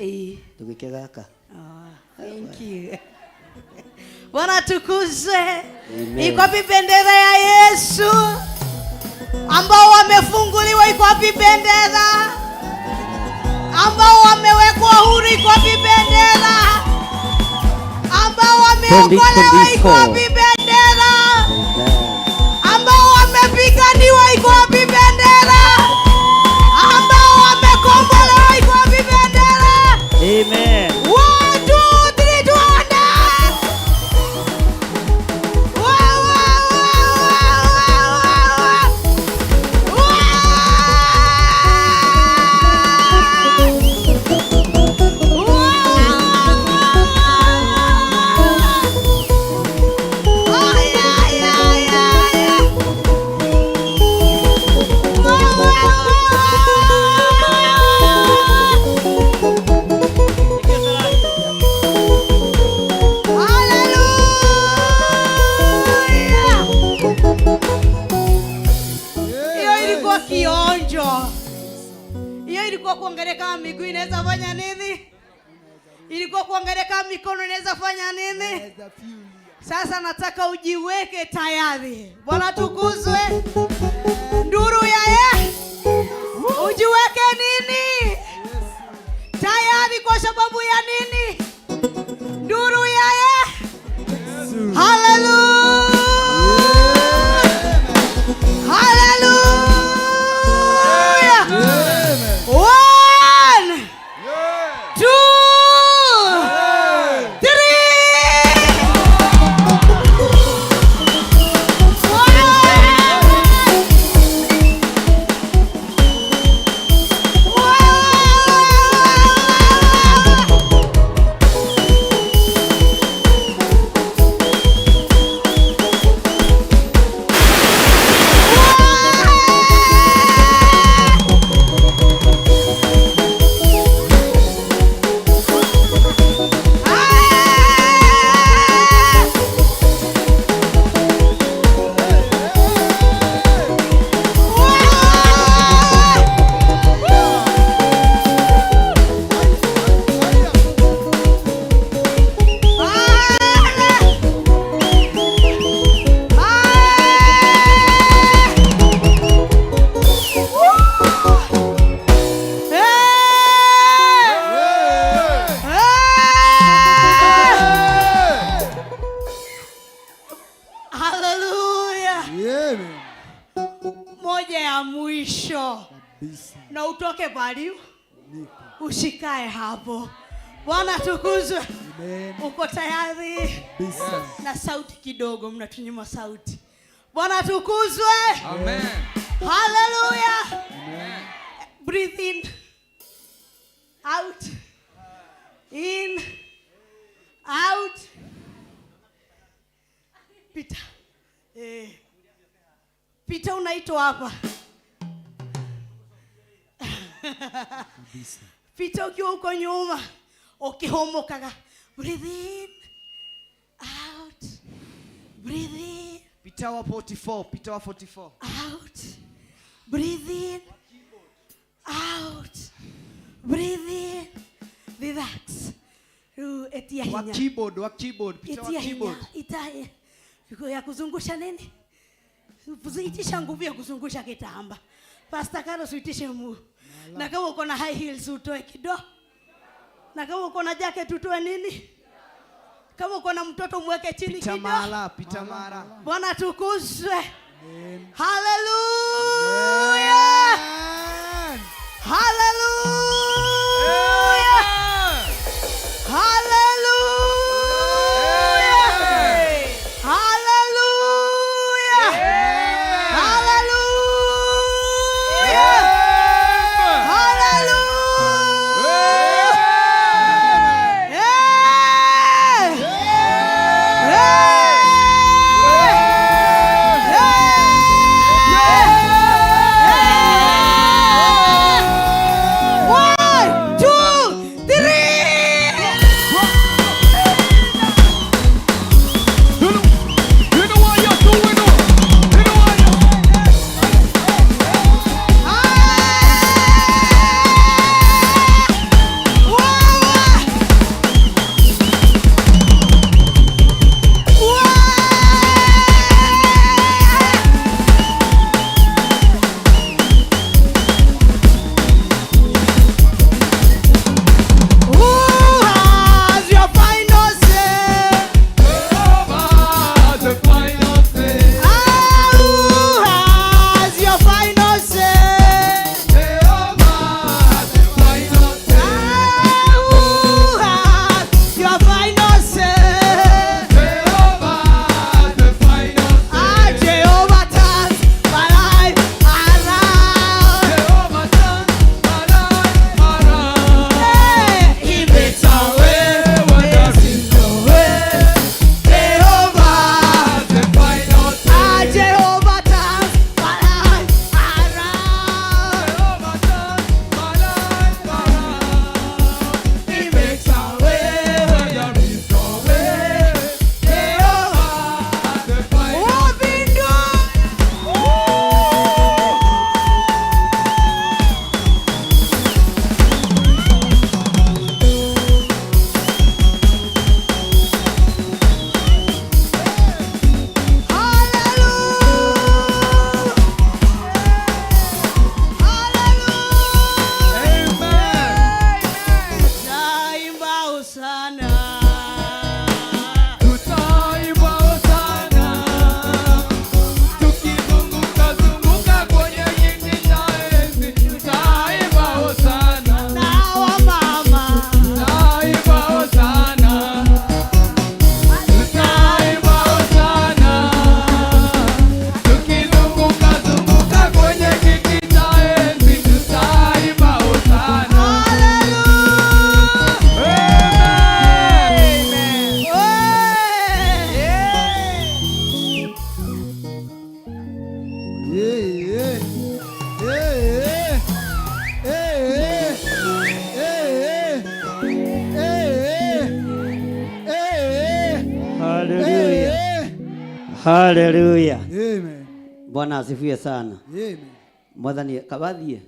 Tugike gaka. Thank you. Bwana tukuzwe. Iko wapi bendera ya Yesu? Ambao wamefunguliwa iko wapi bendera? Ambao wamewekwa huru iko wapi bendera? Ambao wameokolewa iko wapi bendera? Ambao wamepiganiwa iko wapi bendera? Ambao wamekombolewa iko wapi bendera? Amen. 1 2 3 tuende. Kuongeleka miguu inaweza fanya nini? Ilikuwa kuongeleka mikono inaweza fanya nini? Sasa nataka ujiweke tayari. Bwana tukuzwe. Nduru ya ujiweke nini? Tayari kwa sababu ya nini? Nduru ya Hallelujah. Hallelujah. 1 2 na utoke bali usikae hapo. Bwana tukuzwe. Uko tayari? Na sauti kidogo, mnatunyima sauti. Bwana tukuzwe. Amen. Hallelujah. Amen. Breathe in, out, in, out. Pita. Pita unaitwa hapa. Pita ukiwa uko nyuma. Ukihomokaga. Breathe in, out, breathe in. Pita wa 44, pita wa 44. Out, breathe in, out, breathe in. Relax. Etia hinya. Wa keyboard, pita wa keyboard. Itaye. Fiko ya kuzungusha nini? Itisha nguvu ya kuzungusha kitamba. Pastor Carlos uitishe mu. Na kama uko na high heels utoe kidogo. Na kama uko na jacket utoe nini? Kama uko na mtoto mweke chini kidogo. Pita mara. Bwana tukuzwe. Amen. Hallelujah. Amen. Hallelujah. Hallelujah. Hallelujah. Hallelujah. Hallelujah. Hallelujah. Amen. Bwana asifiwe sana. Amen. Mwathani kabathie.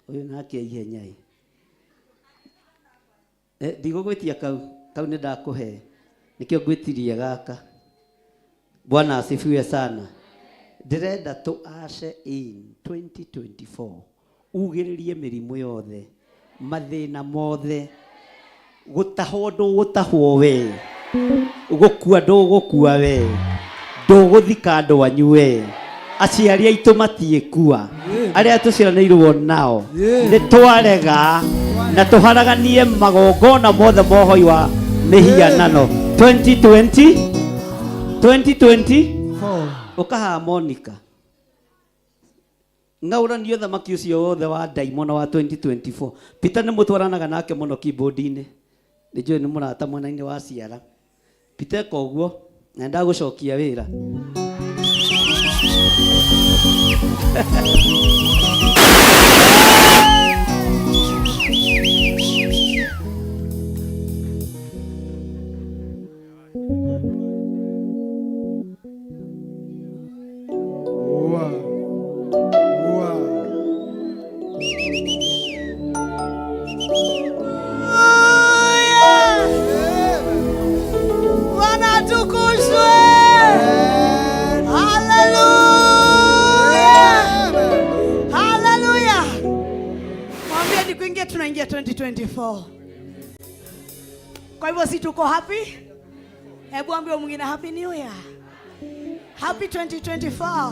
Uyu nake ihenyai. Ndigugwitia kau ni ndakuhe. Nikio gwitirie gaka. Bwana asifiwe sana. Ndirenda tu ashe in 2024. Ugiririe mirimu yothe. Mathina mothe. Gutahwo ndugutahwo we. Gukua ndugukua we. Nduguthika andu anyu we. Aciari aitu matiekua. Aria tuciranirwo nao ni twarega na tuharaganie magongona mothe mohoi wa mihianano 2020 ukaha Monica ngauranio thamaki ucio wothe wa Diamond wa 2024 Peter ni mutwaranaga nake muno keyboard-ini nijue ni murata mwena-ini wa ciara Peter koguo na ndagucokia wira tunaingia 2024. Kwa hivyo si tuko happy? Hebu ambie mwingine happy new year. Happy 2024.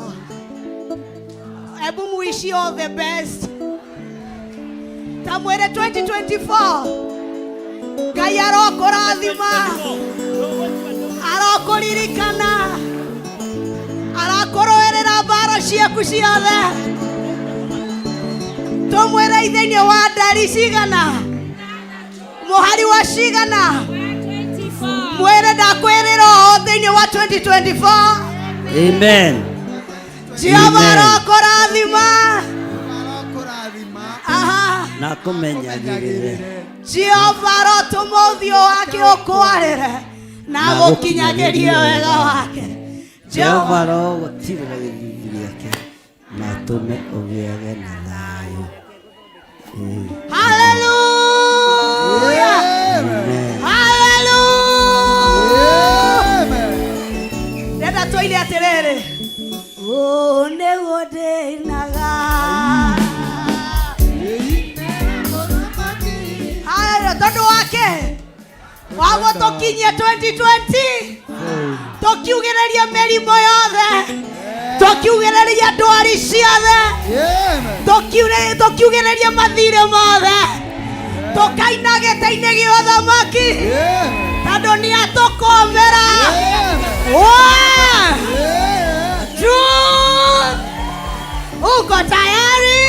Hebu muishi all the best. Tamwere 2024. Ngai arokorathima. Arokoririkana. Arakoroerera mbaro ciaku ciothe. Tumwere ithenye wa ndari cigana muhari wa cigana mwere ndakwirira thenye wa 2024. Amen. Jehova arokorathima na kumenyagirire. Jehova arotuma uthio wake ukwarire na gukinyagirie wega wake. Jehova arogutirira githithi giake na tume ugiage na thayo. Hallelujah. Amen. Hallelujah. Amen. Nenda toile aterere. Oh, nego denaga. Hallelujah. Tondu wake. Wago tokinye 2020. Tokiugereria merimo yothe. Tokiugereria ndwari ciothe. Tokiugereria mathire mothe. Tokaina gĩtĩ-inĩ gĩa ũthamaki. Tondũ nĩ atũkomera. Uko tayari?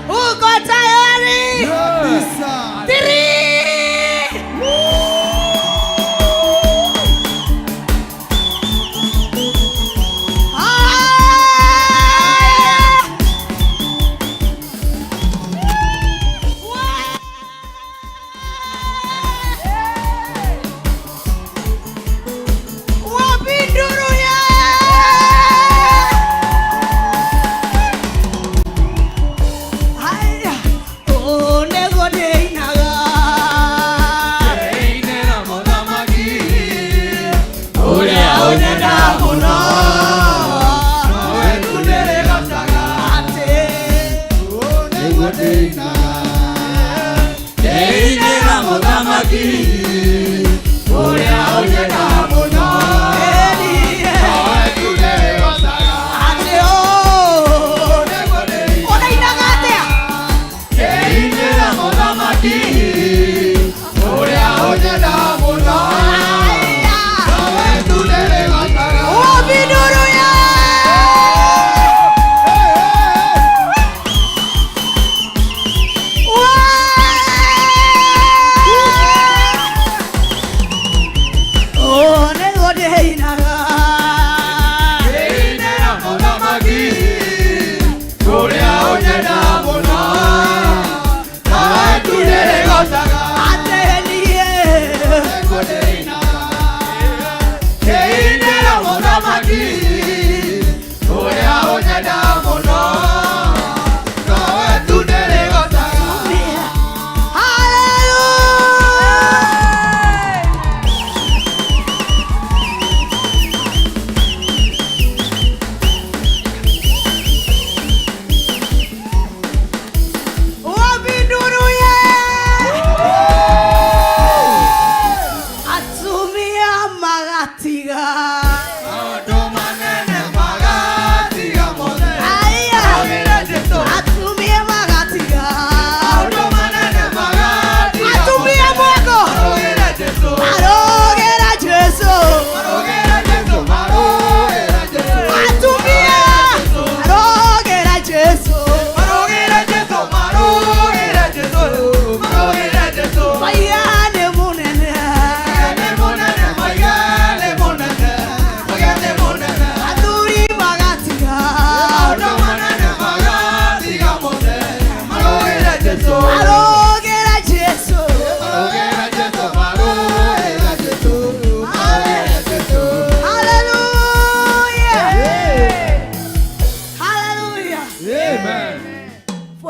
Uko tayari? 3 Wapinduru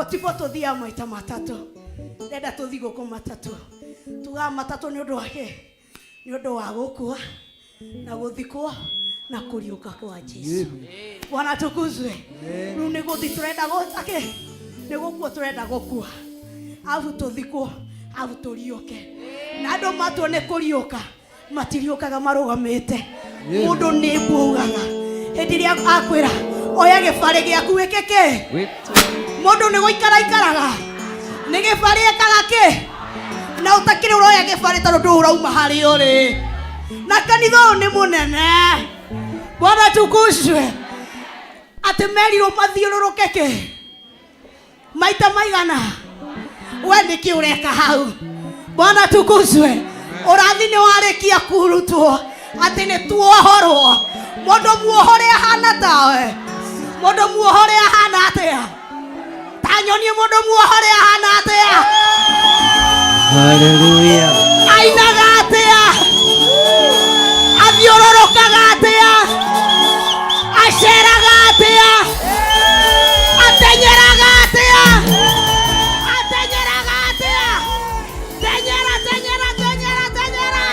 tipo tuthia maita matatu ndenda tuthi guku matatu tuga matatu ni undu wake ni undu wa gukua na guthikwo na kuriuka kwa Jesu. Bwana tukuzwe. Riu ni guthi turenda gutake ni gukua turenda gukua afu tuthikwo afu turiuke na andu matuone kuriuka matiriukaga marugamite mundu ni mbugaga hindi ria akwira oya gibari giaku wikeke mundu ni guikara ikaraga ni gibari ekaga ki na utakire uroya gibari tondu ndu urauma hari uri na kanitha ni munene. Bwana tukuzwe. Ati meriro mathiururukeke maita maigana we niki ureka hau. Bwana tukuzwe. Urathi ni warikia kurutwo ati ni tuohorwo mundu muohore ahana tawe mundu muohore ahana atia tanyonie mundu muohore ahana atia. Haleluya. Ainaga atia athiururũkaga atia aceraga atia atenyeraga atia atenyeraga atia tenyera tenyera tenyera tenyera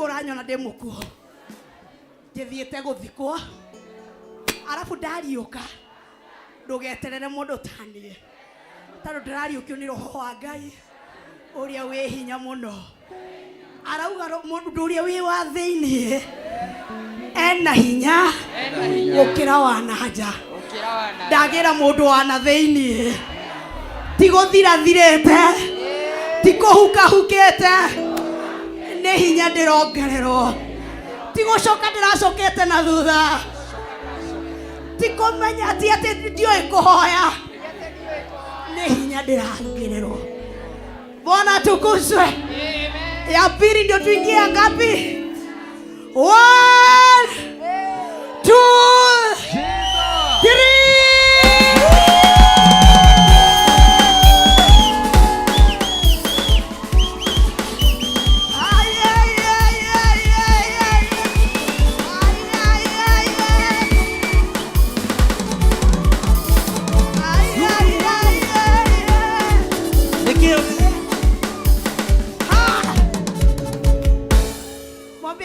uranyona ndi mukuo ndithiite guthikwo arafu ndariuka ndugeterere mundu tanie tondu ndirariukio ni roho wa Ngai uria wi hinya muno. Arauga mundu uria wi wa thiini ena hinya gukira wa nanja. Ndagira mundu wa na thiini ti guthira thirite ti kuhuka hukite ni hinya ndirongererwo ti gucoka ndiracokete na thutha ti kumenya ati ati ndioi kuhoya ni hinya ndirongererwo. Bwana tukuzwe. Ya pili ndio tuingia ngapi? 1 2 3.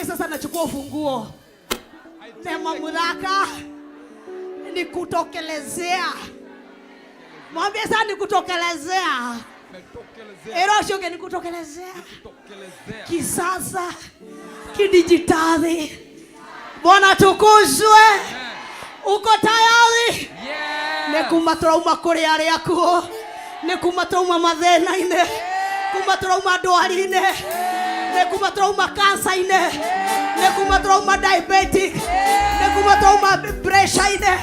Sasa nachukua ufunguo. Tema mudhaka ni kutokelezea. Mwambie sasa ni kutokelezea. Erosho ni kutokelezea. Kisasa, kidijitali. Bwana tukuzwe. Uko tayari? Nekuma trauma kuri ari akuo. Nekuma trauma mathena ine. Kuma trauma ndwari ine. Nekuma trauma cancer ine. Nekuma trauma diabetic. Nekuma trauma pressure ine.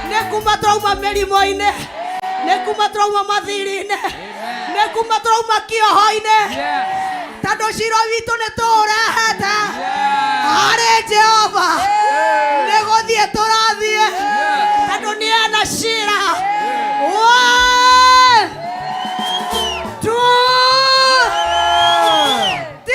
Nekuma trauma merimo ine. Nekuma trauma mathiri ine. Nekuma trauma kioho ine. Tando shiro vitu ne toraheta. Are Jehova. Negothie torathie. Tando ni ana shira. 1 2 3.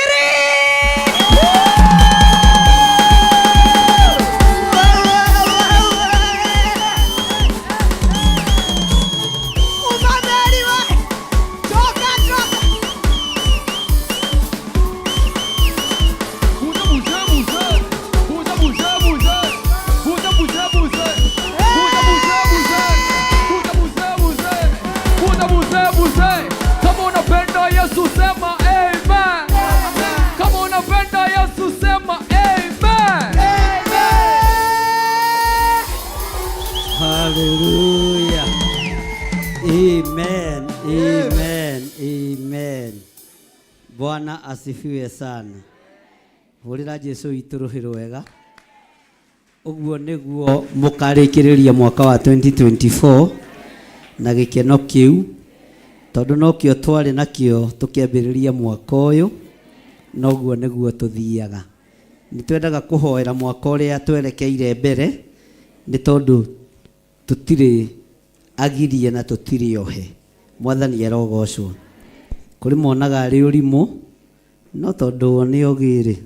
Bwana asifiwe sana. Hurira Jesu ituruhiro wega. Uguo niguo mukarikiriria mwaka wa 2024 na gikeno kiu tondu no kio twari nakio tukiambiriria mwaka uyu noguo niguo tuthiaga. Ni twendaga kuhoera mwaka uria twerekeire mbere ni tondu tutiri agirie na tutiri ohe. Mwathani arogocwo. Kuri monaga ari urimu no tondu ni ogire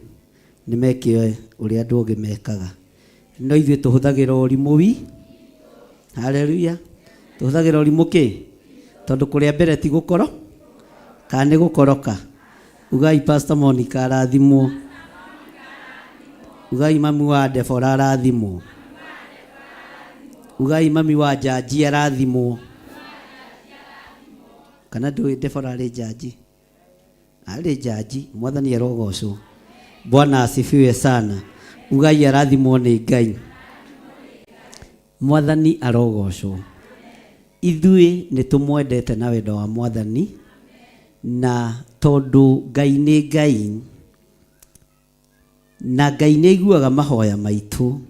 ni mekio uria andu ongi mekaga. No ithuĩ tuhuthagira urimu wi. Haleluya. Tuhuthagira urimu ki tondu kuria mbere ti gukoro kana ni gukoroka. Ugai Pastor Monica arathimwo. Ugai mami wa Defora arathimwo. Ugai mami wa Jaji arathimwo. Kana ndui Defora ari Jaji? Ari Jaji. Mwathani arogocwo. Bwana asifiwe sana. Ugai arathimwo ni Ngai. Mwathani arogocwo. Ithuĩ nĩ tumwendete na wendo wa Mwathani na tondu Ngai nĩ Ngai na Ngai nĩ aiguaga mahoya maitu.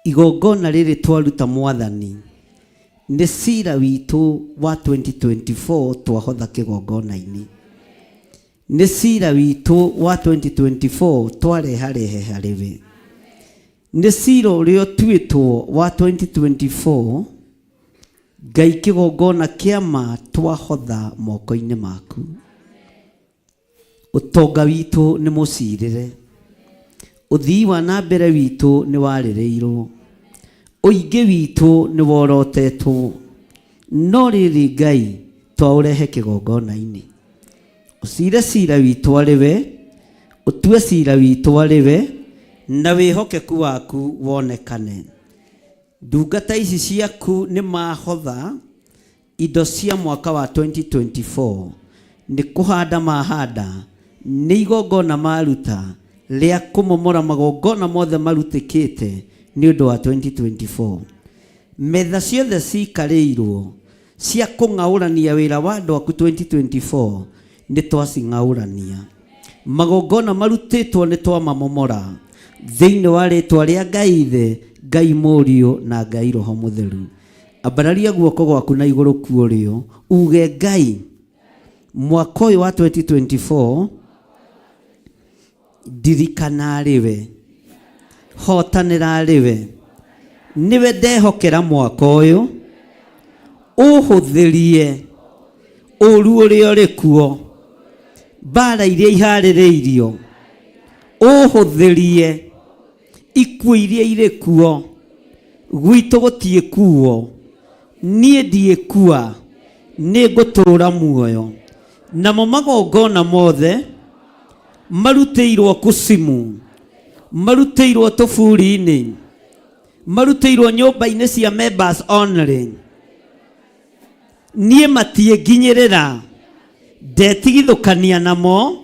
Igongona rĩrĩ twaruta Mwathani nĩ cira witũ wa 2024 twahotha kĩgongona-inĩ. Nĩ cira witũ wa 2024 twareharehe harĩ we. Nĩ cira ũrĩa ũtuĩtwo wa 2024 Ngai kĩgongona kĩama twahotha moko-inĩ maku. Ũtonga witũ nĩ mũcirĩre. Ũthii wa na mbere witũ nĩ warĩrĩirwo. Ũingĩ witũ nĩ worotetwo. No rĩrĩ Ngai twaũrehe kĩgongona-inĩ. Ũcire cira witũ arĩ we. Ũtue cira witũ arĩ we. Na wĩhokeku waku wonekane. Ndungata ici ciaku nĩ mahotha indo cia mwaka wa 2024. Nĩ kũhanda mahanda. Nĩ igongona maruta rĩa kũmomora magongona mothe marutĩkĩte nĩ ũndũ wa 2024. Metha ciothe cikarĩirwo cia kũng'aũrania wĩra wa andũ aku 2024 nĩ twacing'aũrania. Magongona marutĩtwo nĩ twamamomora thĩinĩ wa rĩtwa rĩa Ngai Ithe, Ngai Mũriũ na Ngai Roho Mũtheru. Ambararia guoko gwaku na igũrũ kuorio uge Ngai mwaka ũyũ wa 2024 ndirikana arĩ we, hotanĩra arĩ we. Nĩwe ndehokera mwaka ũyũ, ũhũthĩrie ũru ũrĩa ũrĩ kuo, mbara iria iharĩrĩirio, ũhũthĩrie ikuũ iria irĩ kuo. Gwitũ gũtiĩ kuo, niĩ ndiĩkua, nĩ ngũtũũra muoyo. Namo magongona mothe marutĩirwo kusimu, marutĩirwo tũburi-inĩ, marutĩirwo nyũmba-inĩ cia members only. Niĩ matiĩnginyĩrĩra, ndetigithũkania namo,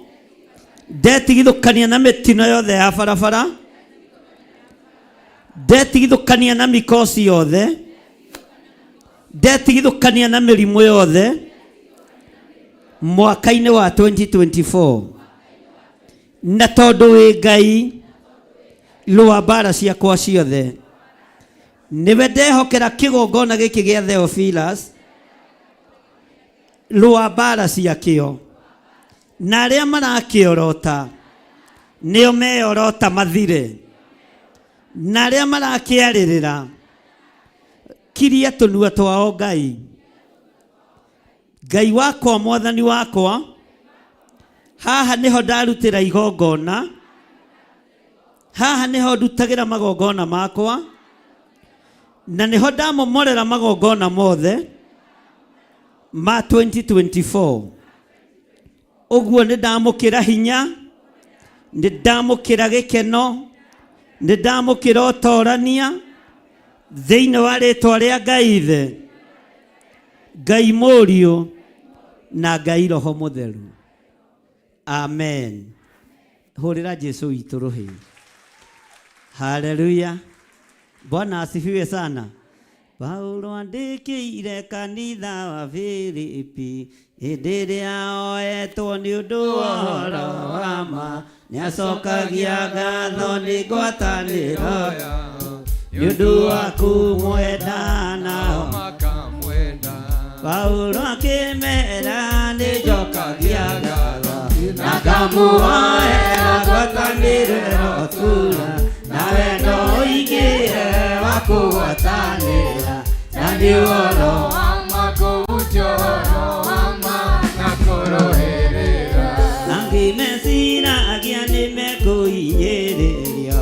ndetigithũkania na mĩtino yothe ya barabara, ndetigithũkania na mikosi yothe, ndetigithũkania na mĩrimũ yothe mwaka-inĩ wa 2024. Na tondũ wĩ Ngai rũa mbara ciakwa ciothe, nĩwe ndehokera kĩgongona gĩkĩ gĩa Theophilus rũa mbara ciakĩo. Na arĩa marakĩorota nĩo meyorota mathire. Na arĩa marakĩarĩrĩra kiria tũnua twao Ngai. Ngai wakwa, Mwathani wakwa, haha nĩho ndarutĩra igongona, haha nĩho ndutagĩra magongona makwa, na nĩho ndamomorera magongona mothe ma 2024. Ũguo nĩ ndamũkĩra hinya, nĩ ndamũkĩra gĩkeno, nĩ ndamũkĩra ũtorania thĩinĩ wa rĩtwa rĩa Ngai Ithe, Ngai Mũriũ na Ngai Roho Mũtheru. Amen. Hurira Jesu witũ rũhĩ. Haleluya. Bwana asifiwe sana. Paulo andĩkĩire kanitha wa Filipi hĩndĩ ĩrĩa oetwo nĩ ũndũ wa ũhoro wa ma, nĩacokagia ngatho nĩ ngwatanĩro yao nĩ ũndũ wa kũmwenda nao makamwenda. Paulo akĩmera nĩnjokagia ngatho na ngamuoera ngwatanĩro tura na wendo ũingĩre wa kũgwatanĩra na nĩ ũhoro wa ma kũnjoro wa ma na kũrũĩrĩra. Angĩ meciragia nĩmekũhinyĩrĩria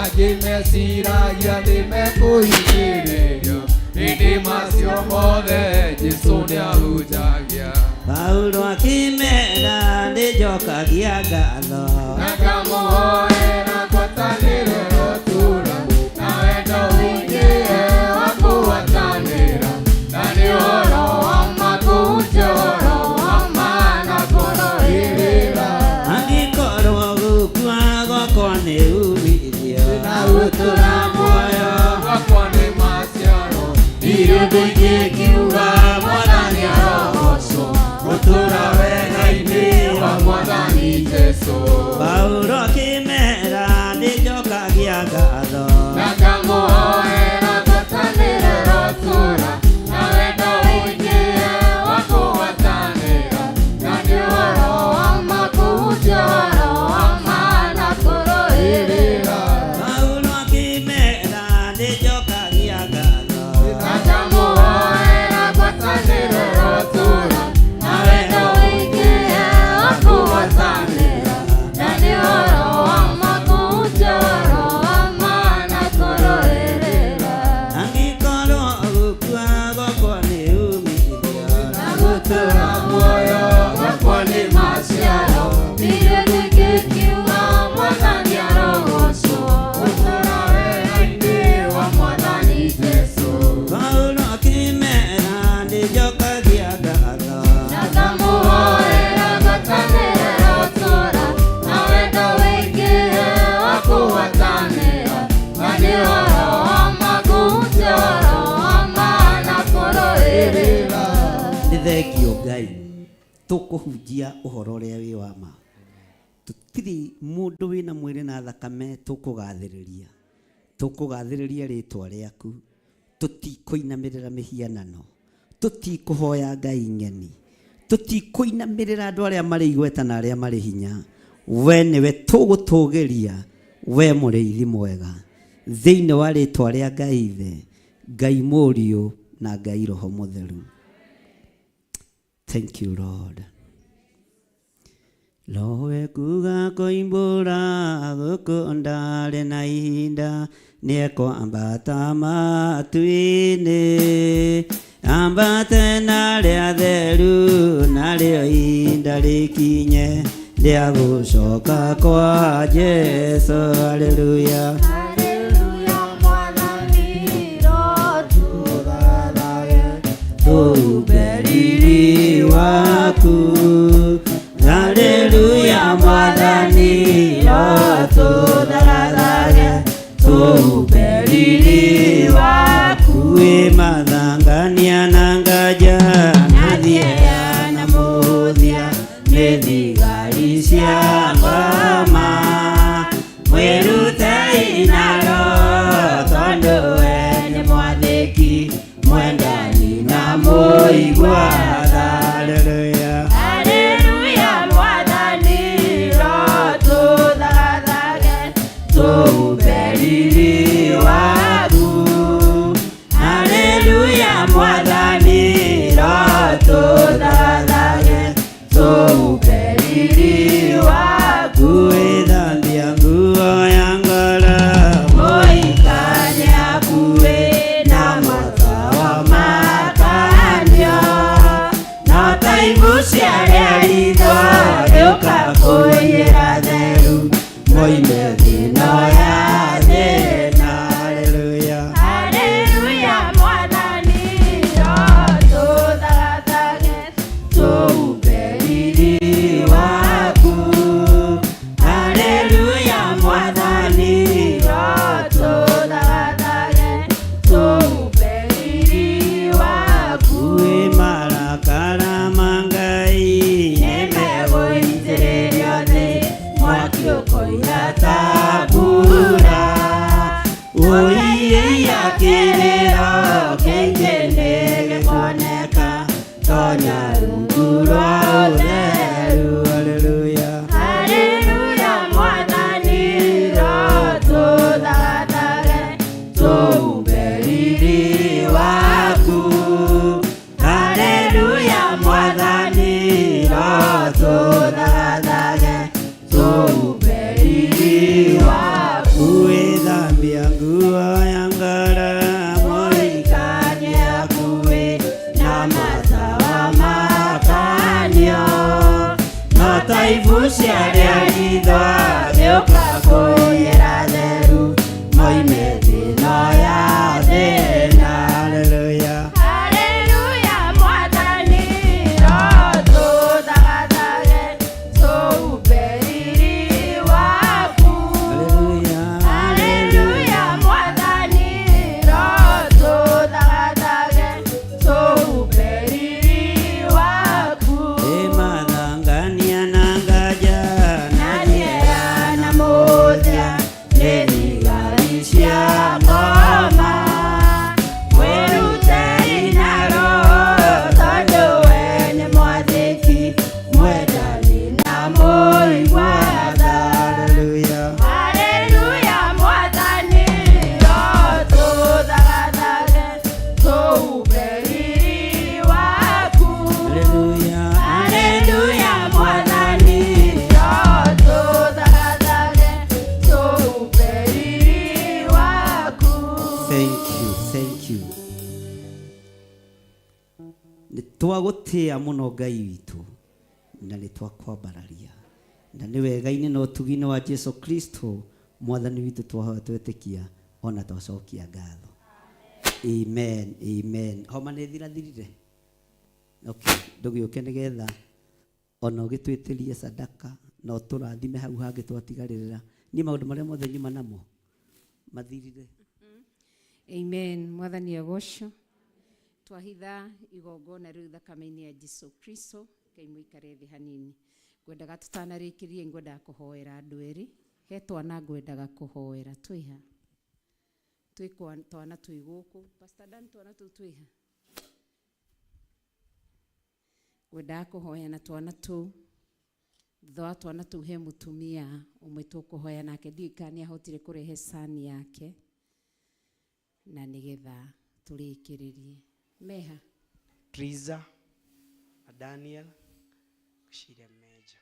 angĩ meciragia nĩmekũhinyĩrĩria hĩndĩ macio mothe Jesũ nĩahunjagia. Paulo akĩmera nĩnjokagia ngatho na ngamũhoera ngwatanĩro tura na wendo ũingĩre wa kũgwatanĩra na nĩ ũhoro wa ma kũnjoro wa ma na kũrũĩrĩra. Angĩkorwo gũkua gwakwa nĩ umithio na gũtũra muoyo gwakwa nĩ maciaro, ndirĩ ũndũ ingĩkiuga Mwathani arogoco gũtũra wega-inĩ wa Mwathani Jesũ. Paulo akĩmera nĩnjokagia ngatho na ngamũhoera ngwatanĩro tura na wendo ũingĩre wa kũgwatanĩra na nĩ ũhoro wa ma kũnjoro wa ma na kũrũĩrĩra. Paulo akĩmera nĩnjokagia ngatho na ngamũhoera ngwatanĩro tura na wendo ũingĩre wa kũgwatanĩra na nĩ ũhoro wa ma kũnjoro wa ma na kũrũĩrĩra. Angĩkorwo gũkua gwakwa nĩ umithio na gũtũra muoyo gwakwa nĩ maciaro, ndirĩ ũndũ ingĩkiuga Mwathani arogocwo gũtũra wega-inĩ wa Mwathani Jesũ. Paulo akĩmera nĩnjokagia ngatho na ngamũhoera ngwatanĩro tura na wendo ũingĩre wa kũgwatanĩra na nĩ ũhoro wa ma kũnjoro wa ma na kũrũĩrĩra. Nĩ thengio Ngai tũkũhunjia ũhoro ũrĩa wĩ wa ma. Tũtirĩ mũndũ wĩna mwĩrĩ na thakame tũkũgathĩrĩria rĩtwa rĩaku, tũtikũinamĩrĩra mĩhianano, tũtikũhoya ngai ng'eni, tũtikũinamĩrĩra andũ arĩa marĩ igweta na arĩa marĩ hinya. We nĩwe tũgũtũgĩria, we mũrĩithi mwega, thĩinĩ wa rĩtwa rĩa Ngai Ithe, Ngai Mũriũ na Ngai Roho Mũtheru. Thank you, Lord. Lowe kuga koimbura gũkũ ndarĩ na ihinda, nĩekwambata matu-inĩ, ambate narĩa theru narĩo ihinda rĩkinye rĩa gũcoka kwa Jesũ. Haleluya. Tuberiri waku, haleluya Mwathani tũthathage, tuberiri waku. Wĩ mathangania na nganja na thiea na mũthia, nĩ thigari cia ngoma, mwĩrutei na roho tondũ we nĩ mwathĩki mwendani na mũigua tha. Haleluya. Haleluya Mwathani tũthathage, tuberiri waku. Haleluya Mwathani tũthathage, tuberiri waku. Wĩthambia nguo ya ngoro, mũikane hakuhĩ na matawa makanio, no taigucia rĩa ritho rĩũka kũiyĩra theru, moime thĩno ya thĩna. Haleluya. Haleluya Mwathani tũthathage, tuberiri waku. Haleluya Mwathani rungu rwa utheru. Haleluya. Haleluya, Mwathani ro tuthagathaage tuumbe riri waku. Haleluya, Mwathani ro tuthagathaage tuumbe riri waku. Withambia nguo ya ngara Mũikanie akuĩ na matawa makanio, no ta ibucia rĩa ritho agĩũka kũiyĩra theru, moime thĩno ya thĩna. Haleluya. Haleluya, Mwathani ro tuthagathaage tuumbe riri waku. Haleluya. Haleluya, Mwathani ro tuthagathaage tuumbe riri waku. Emathangania na ngaja Na niera na mũthia nĩ thigari cia ngoma, mwĩrutei na roho tondũ we nĩ mwathĩki, mwendani na mũigua tha. Haleluya. Haleluya, Mwathani ro tuthagathaage tuumbe riri waku. Haleluya. Haleluya, Mwathani ro tuthagathaage tuumbe riri waku. Thank you. Nĩ twagũtĩa mũno Ngai witũ na nĩ twakwambararia na nĩ wega-inĩ na ũtugi-inĩ wa Jesu Kristo Mwathani witũ twahoya twetĩkia ona twacokia ngatho. Amen. Homa nĩ thirathirire. Okay, ndũgĩũke nĩgetha ona ũgĩtwĩtĩrie sadaka na ũtũrathime hau hangĩ twatigarĩrĩra. Niĩ maũndũ marĩa mothe nyuma namo mathirire. Amen. Mwathani agocwo. Twahitha igongona rĩu thakame-inĩ ya Jesu Kristo. Ngai mũikare thĩ hanini. Ngwendaga tũtanarĩkĩrie ngwendaga kũhoera andũ erĩ. He twana ngwendaga kũhoera. Twĩha. Twana twĩ gũkũ. Pastor Dan, twana tũu twĩha. Ngwendaga kũhoya na twana tũu. Thutha wa twana tũu he mũtumia ũmwe tũkũhoya nake. Ndiũĩ kana nĩahotire kũrehe sani yake. Na nĩgetha tũrĩkĩrĩrie. Meha. Triza, Daniel, Kushire Meja.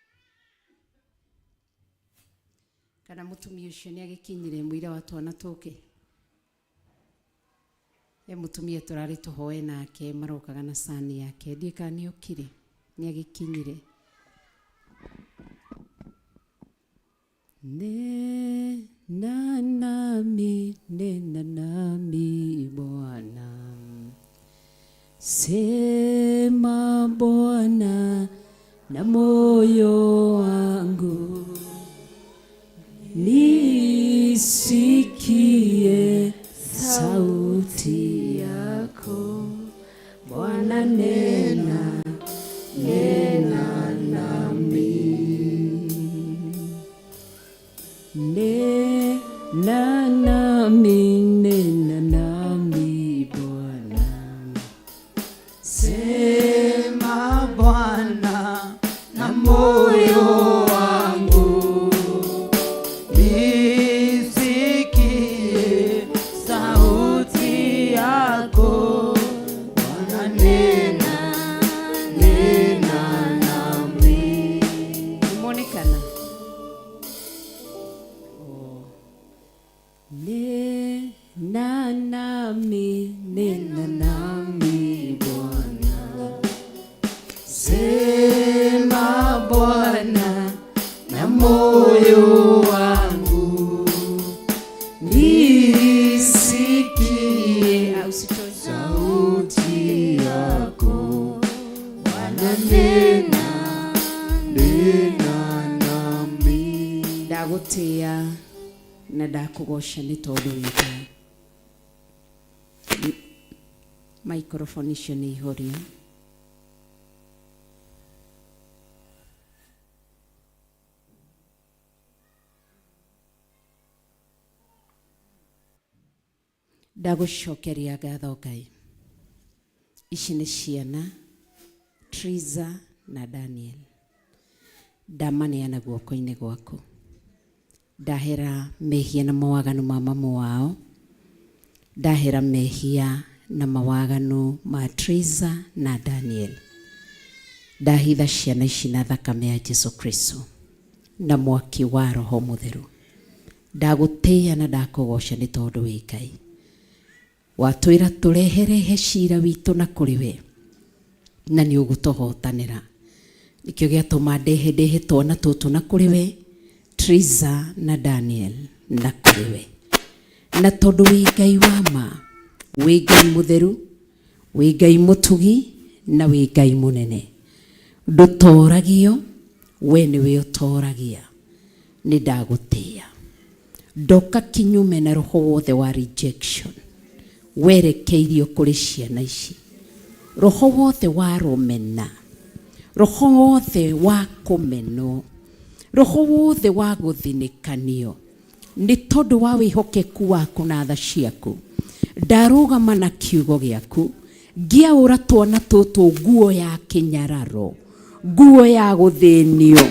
Kana mũtumia ũcio nĩagĩkinyire mũira wa twana tũke. He mũtumia tũrarĩ tũhoe nake marokaga na sani yake. Ndiũĩ kana nĩokire. Nĩagĩkinyire. Nena nami Bwana, sema Bwana na moyo wangu, nisikie sauti yako. Bwana nena nami. Nena nami Bwana, Sema Bwana na moyo wangu, nisikie sauti yako. Bwana nena nami. Imonekana. Nena nami Bwana, sema Bwana na moyo wangu, nisikie sauti yako. Bwana nena nami. Ndagũtĩa na ndakũgoca nĩ tondũ wĩta. Microphone icio nĩ ihorio. Ndagũcokeria ngatho Ngai. Ici nĩ ciana Triza na Daniel. Ndamaneana guoko-inĩ gwaku. Ndahera mehia na mawaganu ma mamu wao. Ndahera mehia na mawaganu ma Triza na Daniel. Ndahitha ciana ici na thakame ya Jesu Kristo na mwaki wa Roho Mutheru. Ndagũtĩĩa na ndakũgoca nĩ tondũ wĩ Ngai. Watwĩra tũreherehe cira witũ na kũrĩ we, na nĩ ũgũtũhotanĩra. Nĩkĩo gĩatũma ndehe twana tũtũ na kũrĩ we, Triza na Daniel na kũrĩ we. Na tondũ wĩ Ngai wa ma, wĩ Ngai mũtheru, wĩ Ngai mũtugi na wĩ Ngai mũnene. Ndũtoragio, we nĩwe ũtoragia. Nĩ ndagũtĩĩa. Ndoka kinyume na roho wothe wa rejection werekeirio kũrĩ ciana ici. Roho wothe wa rũmena, roho wothe wa kũmenwo, roho wothe wa gũthinĩkanio nĩ tondũ wa wĩhokeku waku na tha ciaku. Ndarũgama na kiugo gĩaku, ngĩaũra twana tũtũ nguo ya kĩnyararo, nguo ya gũthĩnio,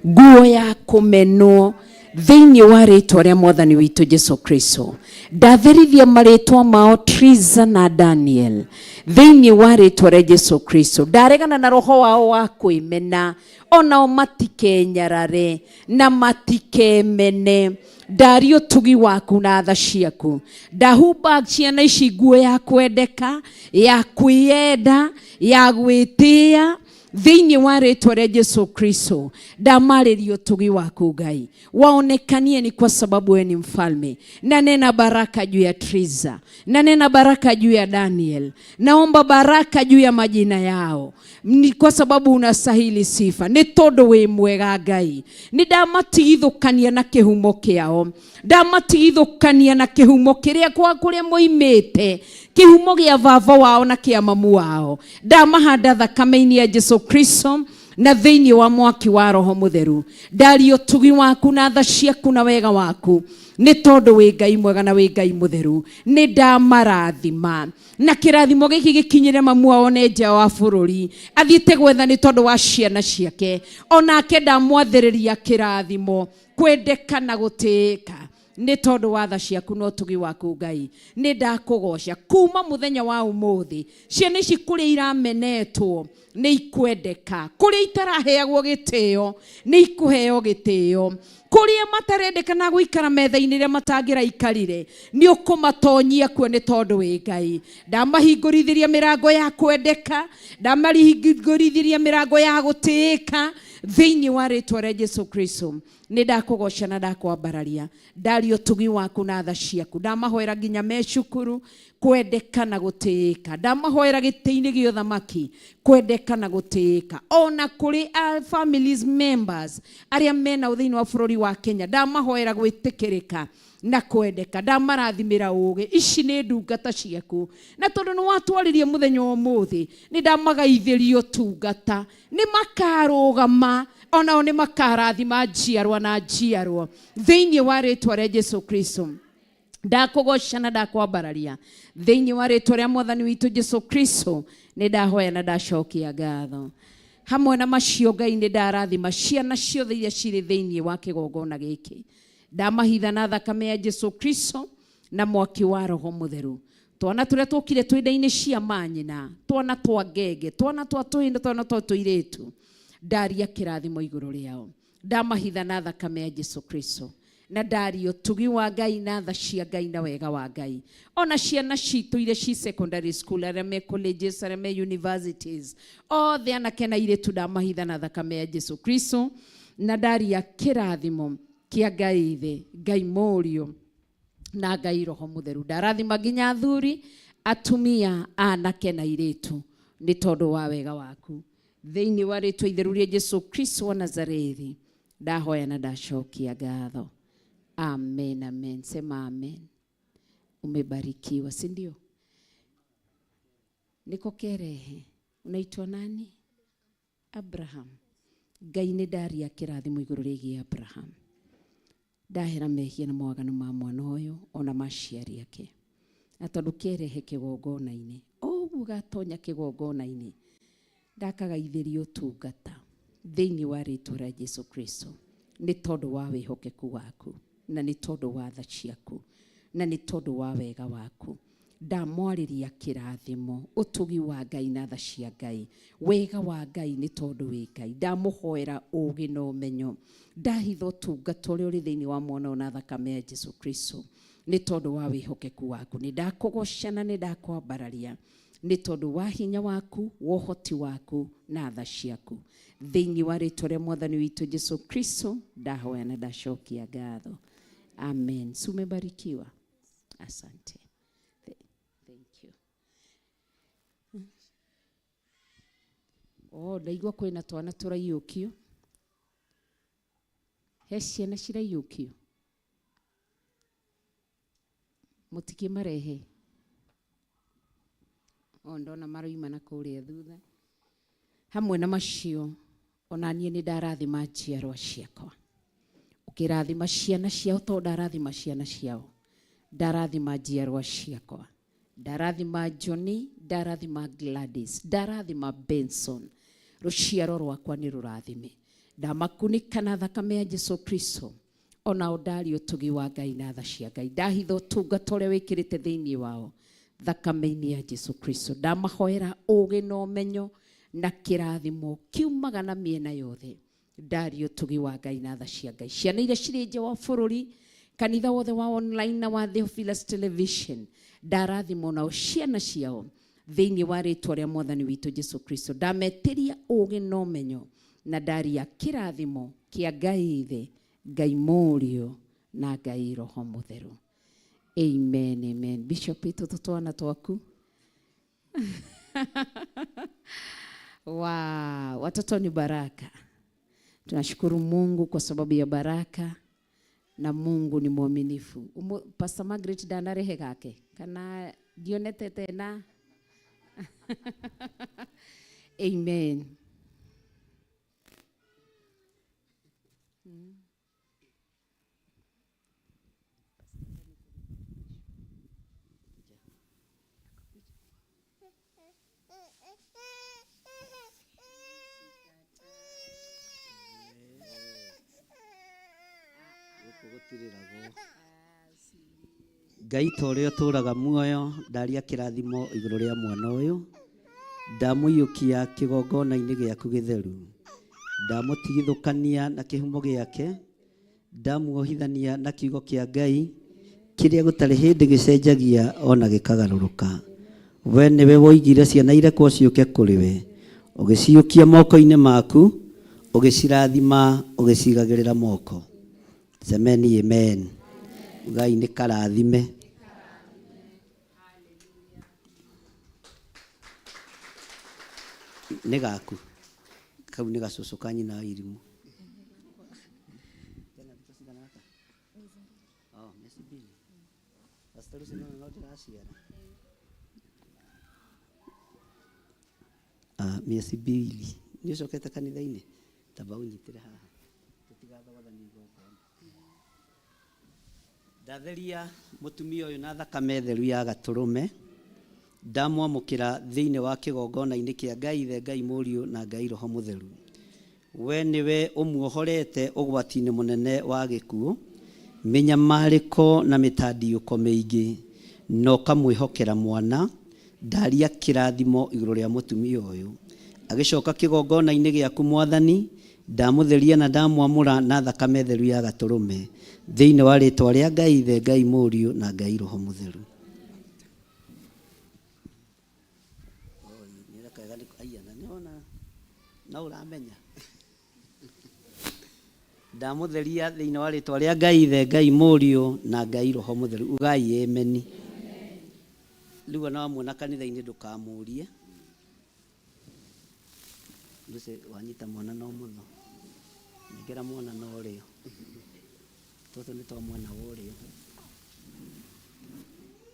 nguo ya kũmenwo thĩinĩ wa rĩtwa rĩa Mwathani witũ Jesu Kristo. Ndatherithia marĩtwa mao Triza na Daniel thĩinĩ wa rĩtwa rĩa Jesu Kristo. Ndaregana na roho wao wa kwĩmena, onao matikenyarare na matikemene. Ndario tugi waku na tha ciaku. Ndahumba ciana ici nguo ya kwendeka, ya kwĩenda, ya gwĩtĩĩa thĩinĩ wa rĩtwa rĩa Jesu Kristo. Ndamarĩrio tugi waku Ngai, waonekanie ni kwa sababu wewe ni mfalme. Na nena baraka juu ya Triza, na nena baraka juu ya Daniel. Naomba baraka juu ya majina yao, ni kwa sababu unastahili sifa. Nĩ tondũ wĩ mwega Ngai. Nĩ ndamatigithũkania na kĩhumo kĩao, ndamatigithũkania na kĩhumo kĩrĩa kwa kũrĩa moimĩte, kĩhumo gĩa baba wao na kĩa mamu wao. Ndamahanda thakame-inĩ ya Jesu Kristo na thĩinĩ wa mwaki wa Roho Mutheru. Ndario tugi waku na tha ciaku na wega waku, nĩ tondũ wĩ Ngai mwega na wĩ Ngai mũtheru. Nĩ ndamarathima na kĩrathimo gĩkĩ gĩkinyĩre mamu wao nĩ nja wa bũrũri, athiĩte gwetha nĩ tondũ wa ciana ciake. Onake ndamwathĩrĩria kĩrathimo, kwendeka na gũtĩĩka nĩ tondũ wa tha ciaku no tugi waku Ngai. Nĩ ndakũgoca kuma mũthenya wa ũmũthĩ. Ciana ici kũrĩa iramenetwo nĩ ikwendeka, kũrĩa itaraheagwo gĩtĩo nĩ ikũheo gĩtĩo, kũrĩa matarendeka na gũikara metha-inĩ rĩa matangĩraikarire nĩ ũkũmatonyia kuo nĩ tondũ wĩ Ngai. Ndamahingũrithiria mĩrango ya kwendeka, ndamahingũrithiria mĩrango ya gũtĩĩka thĩinĩ wa rĩtwa rĩa Jesu Kristo. Nĩ ndakũgoca na ndakwambararia. Ndario tugi waku na tha ciaku. Ndamahoera nginya me cukuru, kwendeka na gũtĩĩka. Ndamahoera gĩtĩ-inĩ gĩa ũthamaki, kwendeka na gũtĩĩka. Ona kũrĩ families members arĩa mena thĩinĩ wa bũrũri wa Kenya, ndamahoera gwĩtĩkĩrĩka na kwendeka. Ndamarathimĩra ũũgĩ. Ici nĩ ndungata ciaku, na tondũ nĩ watwarĩria mũthenya ũmũthĩ, nĩ ndamagaithĩria ũtungata. Nĩ makarũgama, onao nĩ makarathima njiarwa na njiarwa thĩinĩ wa rĩtwa rĩa Jesu Kristo. Ndakũgoca na ndakwambararia thĩinĩ wa rĩtwa rĩa Mwathani witũ Jesu Kristo. Nĩ ndahoya na ndacokia ngatho. Hamwe na macio Ngai nĩ ndarathima ciana ciothe iria cirĩ thĩinĩ wa kĩgongona gĩkĩ. Ndamahitha na thakame ya Jesu Kristo na mwaki wa Roho Mutheru. Twana tũrĩa tũkire twĩ nda-inĩ cia manyina, twana twa ngenge, twana twa tũhĩndĩ, twana twa tũirĩtu, ndaria kĩrathimo igũrũ rĩao. Ndamahitha na thakame ya Jesu Kristo, na ndario tugi wa Ngai na tha cia Ngai na wega wa Ngai. Ona ciana citũ iria ci secondary school, arĩa me colleges, arĩa me universities, othe anake na airĩtu, ndamahitha na thakame ya Jesu Kristo, na ndaria kĩrathimo kia Ngai thĩ, Ngai Mũriũ na Ngai Roho Mutheru. Ndarathima nginya athuri, atumia, anake na airĩtu nĩ tondũ wa wega waku. Thĩinĩ wa rĩtwa itheru rĩa Jesu Kristo wa Nazarethi ndahoya na ndacokia ngatho. Amen, amen. Sema amen. Umebarikiwa, si ndio? Niko kerehe. Unaitwa nani? Abraham. Ngai nĩ ndaria kĩrathimo igũrũ rĩgiĩ Abraham. Ndahera mehia na mawaganu ma mwana ũyũ ona maciari ake. Na tondũ kerehe kĩgongona-inĩ, ũguo gatonya kĩgongona-inĩ, ndakagaithĩria ũtungata thĩinĩ wa rĩtwa rĩa Jesũ Kristo nĩ tondũ wa wĩhokeku waku na nĩ tondũ wa tha ciaku na nĩ tondũ wa wega waku. Ndamwarĩria kĩrathimo, ũtugi wa Ngai na tha cia Ngai, wega wa Ngai nĩ tondũ wĩ Ngai. Ndamũhoera ũũgĩ na ũmenyo, ndahitha ũtungata ũrĩa ũrĩ thĩinĩ wa mwana na thakame ya Jesũ Kristo nĩ tondũ wa wĩhokeku waku. Nĩ ndakũgocana, nĩ ndakwambararia nĩ tondũ wa hinya waku, wa ũhoti waku na tha ciaku. Thĩinĩ wa rĩtwa rĩa Mwathani witũ Jesũ Kristo ndahoya na ndacokia ngatho. Amen. Sumebarikiwa. Asante. Thank you. Ndaigua kwĩna twana tũraiyũkio. He ciana ciraiyũkio. Mũtikimarehe. Ndona maroima na kũrĩa thutha. Hamwe na macio, ona niĩ nĩ ndarathima njiarwa ciakwa. Ũkĩrathima ciana ciao to ndarathima ciana ciao. Ndarathima njiarwa ciakwa. Ndarathima Johnny, ndarathima Gladys, ndarathima Benson. Rũciaro rwakwa nĩ rũrathime. Ndamakunĩka na thakame ya Jesũ Kristo. Ona ndari ũtugi wa Ngai na tha cia Ngai. Ndahitha ũtungata ũrĩa wĩkĩrĩte thĩinĩ wao thakame-inĩ ya Jesũ Kristo. Ndamahoera ũũgĩ na ũmenyo na kĩrathimo kiumaga na mĩena yothe. Ndari ũtugi wa Ngai na tha cia Ngai. Ciana iria cirĩ nja wa bũrũri, kanitha wothe wa online na wa Theophilus television, ndarathimo nao ciana ciao thĩinĩ wa rĩtwa rĩa Mwathani witũ Jesũ Kristo. Ndametĩria ũũgĩ na ũmenyo na ndaria kĩrathimo kĩa Ngai Ithe, Ngai Mũriũ na Ngai Roho Mũtheru. Amen, amen. Bishop ito twana twaku. Wow, watoto ni baraka. Tunashukuru Mungu kwa sababu ya baraka na Mungu ni mwaminifu. Pastor Margaret dandarehe gake kana dionete tena. Amen. Ngai ta ũrĩa ũtũũraga muoyo, ndaria kĩrathimo igũrũ rĩa mwana ũyũ. Ndamũiyũkia kĩgongona-inĩ gĩaku gĩtheru. Ndamũtigithũkania na kĩhumo gĩake. Ndamuohithania na kiugo kĩa Ngai kĩrĩa gũtarĩ hĩndĩ gĩcenjagia ona gĩkagarũrũka. We nĩwe woigire ciana irekwo ciũke kũrĩ we. Ũgĩciũkia moko-inĩ maku, ũgĩcirathima, ũgĩcigagĩrĩra moko. Semeni amen. Ngai nĩ karathime. Nĩ gaku. Kau nĩ gacũcũ ka nyina wa irimũ. Miezi mbili. Nĩ ũcokete kanitha-inĩ? Tamba ũnyitĩre haha. Tũtigathogothanie igongona. Ndatheria mũtumia ũyũ na thakame theru ya gatũrũme. Ndamwamũkĩra thĩinĩ wa kĩgongona-inĩ kĩa Ngai Ithe, Ngai Mũriũ na Ngai Roho Mũtheru. We nĩwe ũmuohorete ũgwati-inĩ mũnene wa gĩkuũ, mĩnyamarĩko na mĩtandiũko mĩingĩ, no kamwĩhokera mwana. Ndaria kĩrathimo igũrũ rĩa mũtumia ũyũ. Agĩcoka kĩgongona-inĩ gĩaku Mwathani, ndamũtheria na ndamwamũra na thakame theru ya gatũrũme thĩinĩ wa rĩtwa rĩa Ngai Ithe, Ngai Mũriũ na Ngai Roho Mũtheru. Na ũramenya ndamũtheria thĩinĩ wa rĩtwa rĩa Ngai Ithe, Ngai Mũriũ na Ngai Roho Mũtheru. Ugai ameni. Rĩu ona wamwona kanitha-inĩ ndũkamũrie. Ndũce wanyita mwana no mũtho. Nengera mwana no ũrĩo. Tũtũ nĩ twa mwana wa ũrĩo.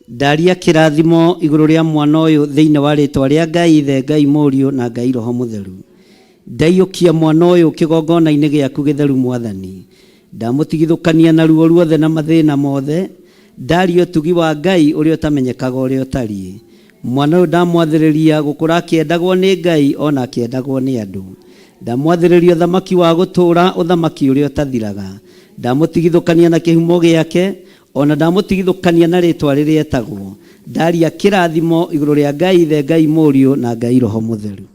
Ndaria kĩrathimo igũrũ rĩa mwana ũyũ thĩinĩ wa rĩtwa rĩa Ngai Ithe, Ngai Mũriũ na Ngai Roho Mũtheru. Ndaiyũkia mwana ũyũ kĩgongona-inĩ gĩaku gĩtheru Mwathani. Ndamũtigithũkania na ruo ruothe na mathĩna mothe. Ndaria ũtugi wa Ngai ũrĩa ũtamenyekaga ũrĩa ũtariĩ. mwana ũyũ ndamwathĩrĩria gũkũra akĩendagwo nĩ Ngai ona akĩendagwo nĩ andũ. Ndamwathĩrĩria ũthamaki wa gũtũũra, ũthamaki ũrĩa ũtathiraga. Ndamũtigithũkania na kĩhumo gĩake, ona ndamũtigithũkania na rĩĩtwa rĩrĩa etagwo. Ndaria kĩrathimo igũrũ rĩa Ngai Ithe, Ngai Mũriũ na Ngai Roho Mũtheru.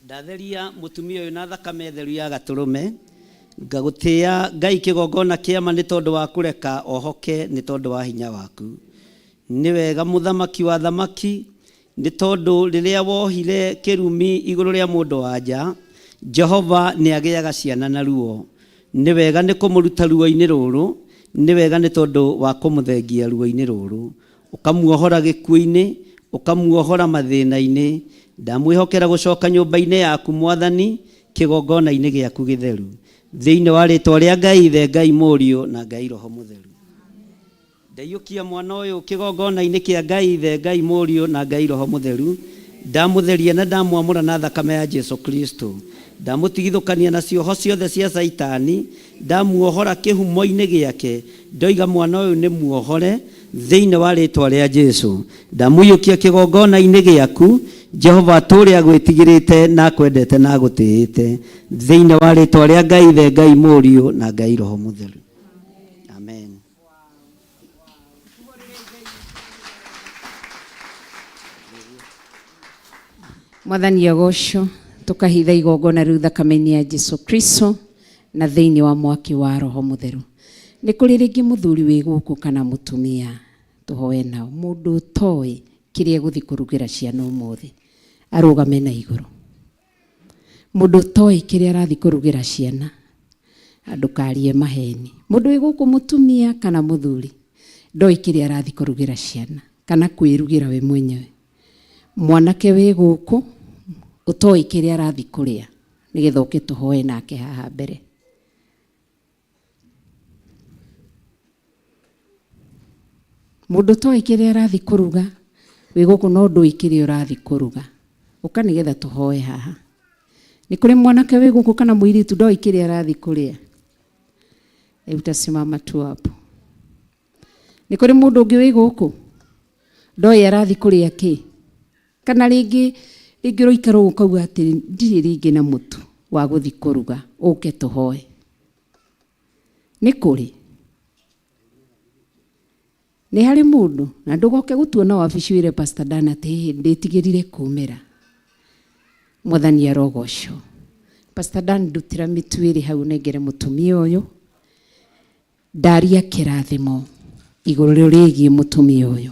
Ndatheria mũtumia ũyũ na thakame theru ya gatũrũme, ngagũtĩĩa Ngai kĩgongona kĩama nĩ tondũ wa kũreka ohoke nĩ tondũ wa hinya waku. Nĩ wega mũthamaki wa thamaki, nĩ tondũ rĩrĩa wohire kĩrumi igũrũ rĩa mũndũ wa nja, Jehova nĩ agĩaga ciana na ruo. Nĩ wega nĩ kũmũruta ruo-inĩ rũrũ, nĩ wega nĩ tondũ wa kũmũthengia ruo-inĩ rũrũ. Ũkamuohora gĩkuũ-inĩ, ũkamuohora mathĩna-inĩ. Ndamwĩhokera gũcoka nyũmba-inĩ yaku Mwathani, kĩgongona-inĩ gĩaku gĩtheru. Thĩinĩ wa rĩĩtwa rĩa Ngai Ithe, Ngai Mũriũ na Ngai Roho Mũtheru. Ndaiyũkia mwana ũyũ kĩgongona-inĩ kĩa Ngai Ithe, Ngai Mũriũ na Ngai Roho Mũtheru. Ndamũtheria na ndamwamũra na thakame ya Jesu Kristo. Ndamũtigithũkania na cioho ciothe cia Saitani. Ndamuohora kĩhumo-inĩ gĩake. Ndoiga mwana ũyũ nĩ muohore thĩinĩ wa rĩĩtwa rĩa Jesu. Ndamũiyũkia kĩgongona-inĩ gĩaku. Jehova atũũre agwĩtigĩrĩte na akwendete na agũtĩĩte. Thĩinĩ wa rĩĩtwa rĩa Ngai Ithe, Ngai Mũriũ na Ngai Roho Mũtheru. Amen. Mwathani agocwo, tukahitha igongona rĩu thakame-inĩ ya Jesu Kristo na thĩinĩ wa mwaki wa Roho Mũtheru. Nĩ kũrĩ rĩngĩ mũthuri wĩ gũkũ kana mũtumia tũhoe nao, mũndũ ũtoĩ kĩrĩa egũthiĩ kũrugĩra ciana ũmũthĩ, arũgame na igũrũ. Mũndũ ũtoĩ kĩrĩa arathiĩ kũrugĩra ciana, ndũkarie maheni. Mũndũ wĩ gũkũ mũtumia kana mũthuri, ndoĩ kĩrĩa arathiĩ kũrugĩra ciana kana kwĩrugĩra we mwenyewe. Mwanake wĩ gũkũ ũtoĩ kĩrĩa arathiĩ kũrĩa, nĩgetha ũke tũhoe nake haha mbere. Mũndũ ũtoĩ kĩrĩa arathiĩ kũruga, wĩ gũkũ no ndũĩ kĩrĩa ũrathiĩ kũruga, ũka nĩgetha tũhoe haha. Nĩ kũrĩ mwanake wĩ gũkũ kana mũirĩtu ndoĩ kĩrĩa arathiĩ kũrĩa, utasimama tu hapo. Nĩ kũrĩ mũndũ ũngĩ wĩ gũkũ ndoĩ arathiĩ kũrĩa kĩ, kana rĩngĩ ũroikara ũkauga atĩ ndirĩ rĩngĩ na mũtu wa gũthiĩ kũruga, ũke tũhoe. Nĩ kũrĩ, nĩ harĩ mũndũ, na ndũgoke gũtuona wabici wĩre Pastor Dan atĩ ndĩtigĩrire kumĩra. Mwathani arogocwo. Pastor Dan ndutĩra mĩtu ĩrĩ hau nengere mũtumia ũyũ, ndaria kĩrathimo igũrũ rĩgiĩ mũtumia ũyũ.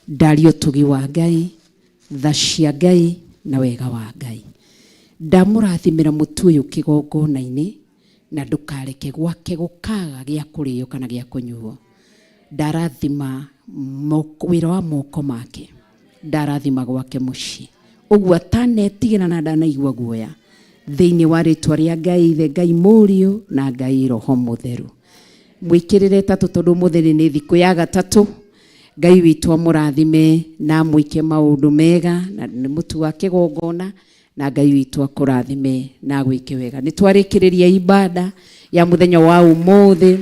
Ndaria ũtugi wa Ngai, tha cia Ngai na wega wa Ngai. Ndamũrathimĩra mũtu ũyũ kĩgongona-inĩ, na ndũkareke gwake gũkaga gĩa kũrĩo kana gĩa kũnyuo. Ndarathima wĩra wa moko make, ndarathima gwake mũciĩ. Ũguo atanetigĩra na ndanaigua guoya, thĩinĩ wa rĩĩtwa rĩa Ngai Ithe, Ngai Mũriũ na Ngai Roho Mũtheru. Mwĩkĩrĩre tatũ tondũ mũthenya nĩ thikũ ya gatatũ. Ngai witũ amũrathime na mwĩke maũndũ mega, na nĩ mũtu wa kĩgongona, na Ngai witũ akũrathime na gwĩke wega. Nĩ twarĩkĩrĩria ibada ya mũthenya wa ũmũthĩ.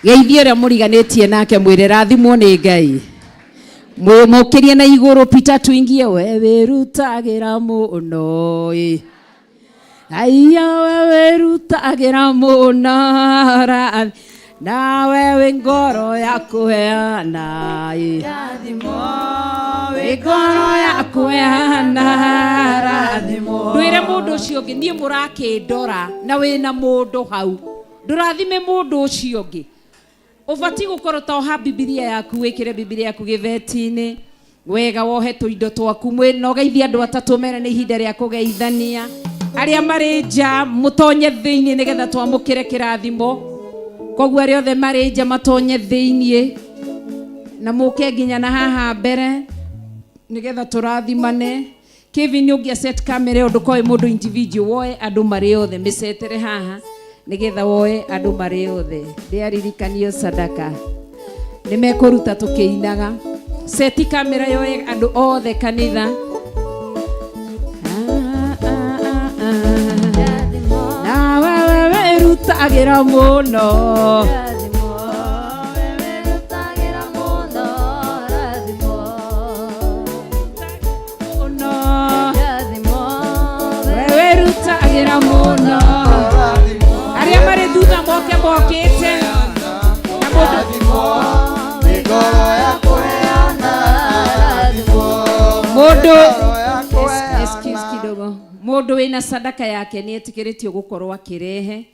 Geithia ũrĩa mũriganĩtie nake mwĩre rathimwo nĩ Ngai. Mũkĩrie na igũrũ Peter tuingie, we wĩrutagĩra mũno aya we wĩrutagĩra mũno nawe wĩ ngoro ya kũheana rathimo, wĩ ngoro ya kũheana rathimo. Ndwĩre mũndũ ũcio ũngĩ, niĩ mũrakĩndora na wĩna mũndũ hau, ndũrathime mũndũ ũcio ũngĩ. Ũbatiĩ gũkorwo toha Biblia yaku, wĩkĩre Biblia yaku gĩbeti-inĩ, wega wohetwo indo twaku, mwĩnogeithia andũ atatũ mere nĩ ihinda rĩa kũgeithania. Arĩa marĩ nja mũtonye thĩinĩ nĩgetha twamũkĩre kĩrathimo. Koguo arĩa othe marĩ nja matonye thĩinĩ na mũke nginya na haha mbere nĩgetha tũrathimane. Kevin ũngĩa set camera ũndũ koe mũndũ individual, woe andũ marĩ othe mĩcetere haha nĩgetha woe andũ marĩ othe. Ndĩaririkanio sadaka nĩmekũruta tũkĩinaga Seti kamera yoe andu othe kanitha. Na wewe rutagira muno. Wewe rutagira muno. Aria mari thutha moke mokite. Na mundu excuse kidogo. Mundu wina sadaka yake ni etikiritio gukorwo akirehe.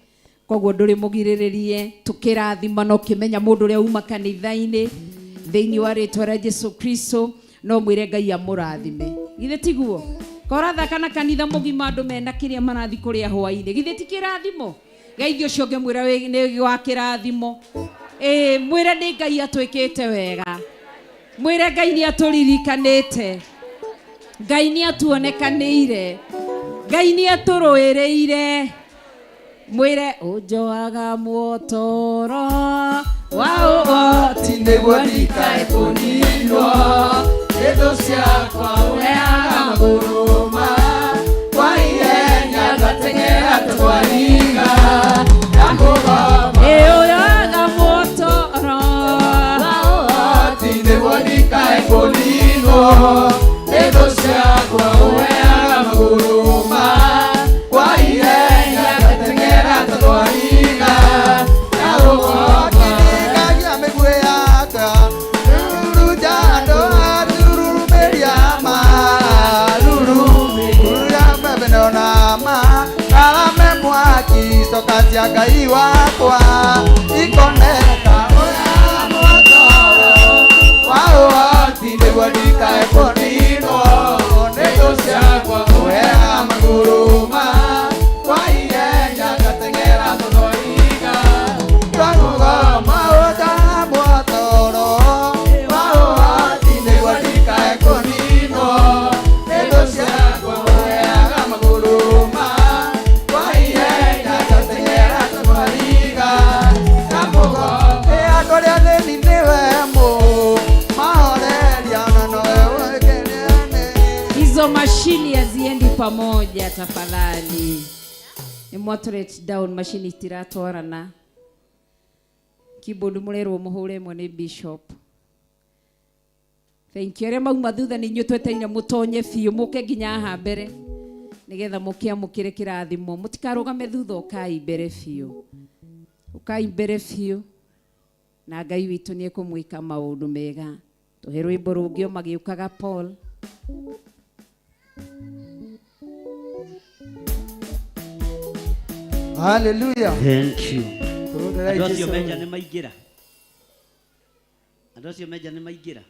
Koguo nduri mugiriririe tukirathima no kimenya mundu ria uma kanitha-ini thiini wa ritwa ria Jesu Kristo no mwire Ngai amurathime. Githe tiguo koratha kana kanitha mugima andu mena kiria marathi kuria hwa-ini githe ti kirathimo. Ngai ucio ungi mwira ni wa kirathimo. Mwire ni Ngai atwikite wega. Mwire Ngai ni aturirikanite. Ngai ni atuonekanire. Ngai ni aturuiriire. Mwire ujoaga muotoro wao tinegwa ndikae kuninwo edo ciakwa uheaga maguruma kwa ihenya ngateng'era twariga ndakugoma uyoaga muotoro wao tinegwa ndikae kuninwo edo ciakwa uheaga maguruma kwa ihenya ngateng'era twariga ndakugoma kinikagia miguu yaka rujando rurumeria ma alame mwaki sokacia Ngai wakwa ikoneka oya mwatoro wao tinegwa ndikae kuninwo nĩndũ ciakwa uheaga maguruma kwa ihenya ngateng'era tũthoriga twakũgoma ũnjoaga muotoro wao tinegwa ndikae kuninwo nĩndũ ciakwa uheaga maguruma kwa ihenya ngateng'era tũthoriga twakũgoma andũ arĩa thĩni nĩwe mahoreria na nowe wekeriane. Hizo mashini haziendi pamoja tafadhali. Nimwaturate down mashini tiratwarana. Keyboard murerwo muhure mwe ni bishop. Thank you. Rema mathutha ni nyutweteire mutonye fiu muke nginya ha mbere. Nigetha mukiamukire kirathimo. Mutikarugame thutha ukai mbere fiu. Ukai mbere fiu. Na Ngai witu ni ekumwika maundu mega. Tuhe rwimbo rungio magiukaga Paul. Hallelujah. Thank you. Andũ acio menja nĩ maingĩra. Andũ acio menja nĩ maingĩra.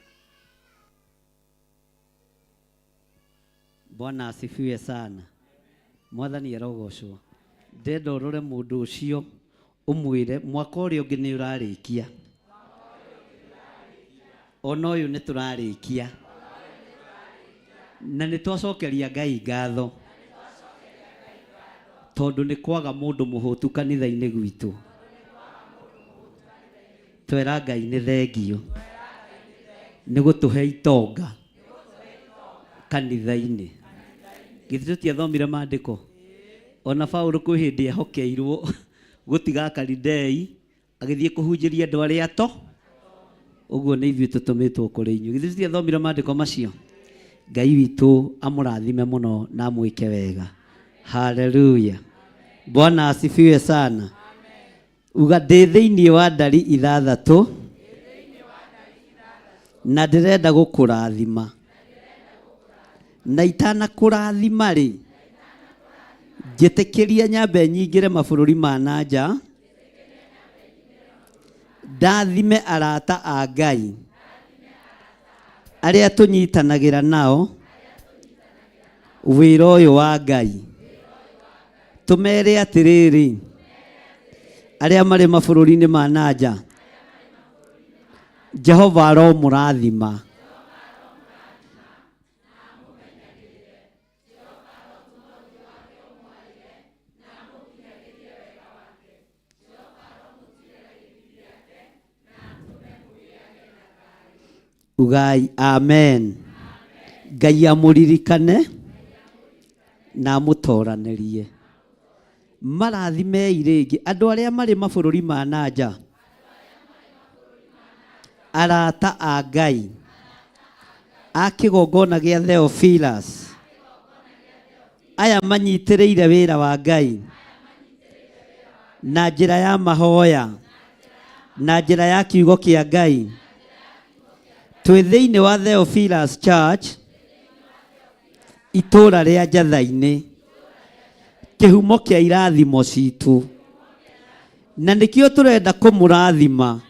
Bwana asifiwe sana. Mwathani arogocwo. Ndenda ũrore mũndũ ũcio ũmwĩre mwaka ũrĩa ũngĩ nĩ ũrarĩkia. Ona ũyũ nĩ tũrarĩkia. Na nĩ twacokeria Ngai ngatho. Tondu ni kwaga mundu muhutu kanitha-ini gwitu. Twera Ngai ni thengio ni gutuhe itonga kanitha-ini. Githĩ tũtiathomire maandĩko? Ona Paulo kwĩ hĩndĩ ehokeirwo gũtiga Kalidei agĩthiĩ kũhunjĩria andũ arĩa ato. Ũguo nĩ ithuĩ tũtũmĩtwo kũrĩ inyuĩ. Githĩ tũtiathomire maandĩko macio? Ngai witũ amũrathime mũno na amwĩke wega. Hallelujah. Bwana asifiwe sana. Uga ndĩ thĩinĩ wa ndari ithathatũ na ndĩrenda gũkũrathima. Na itanakũrathima rĩ, njĩtĩkĩria nyambe nyingĩre mabũrũri ma na nja. Ndathime arata a Ngai arĩa tũnyitanagĩra nao wĩra ũyũ wa Ngai. Tumere atiriri arĩa marĩ mabũrũri-inĩ ma na nja, Jehova aromũrathima. Ugai amen. Ngai amũririkane na amũtoranĩrie. Marathime irĩngĩ andũ arĩa marĩ mabũrũri ma nanja, arata a Ngai a kĩgongona gĩa Theophilus, aya manyitĩrĩire wĩra wa Ngai na njĩra ya mahoya, na njĩra ya kiugo kĩa Ngai, twĩ thĩinĩ wa Theophilus Church, itũũra rĩa Njatha-inĩ, kĩhumo kĩa irathimo citũ, na nĩkĩo tũrenda kũmũrathima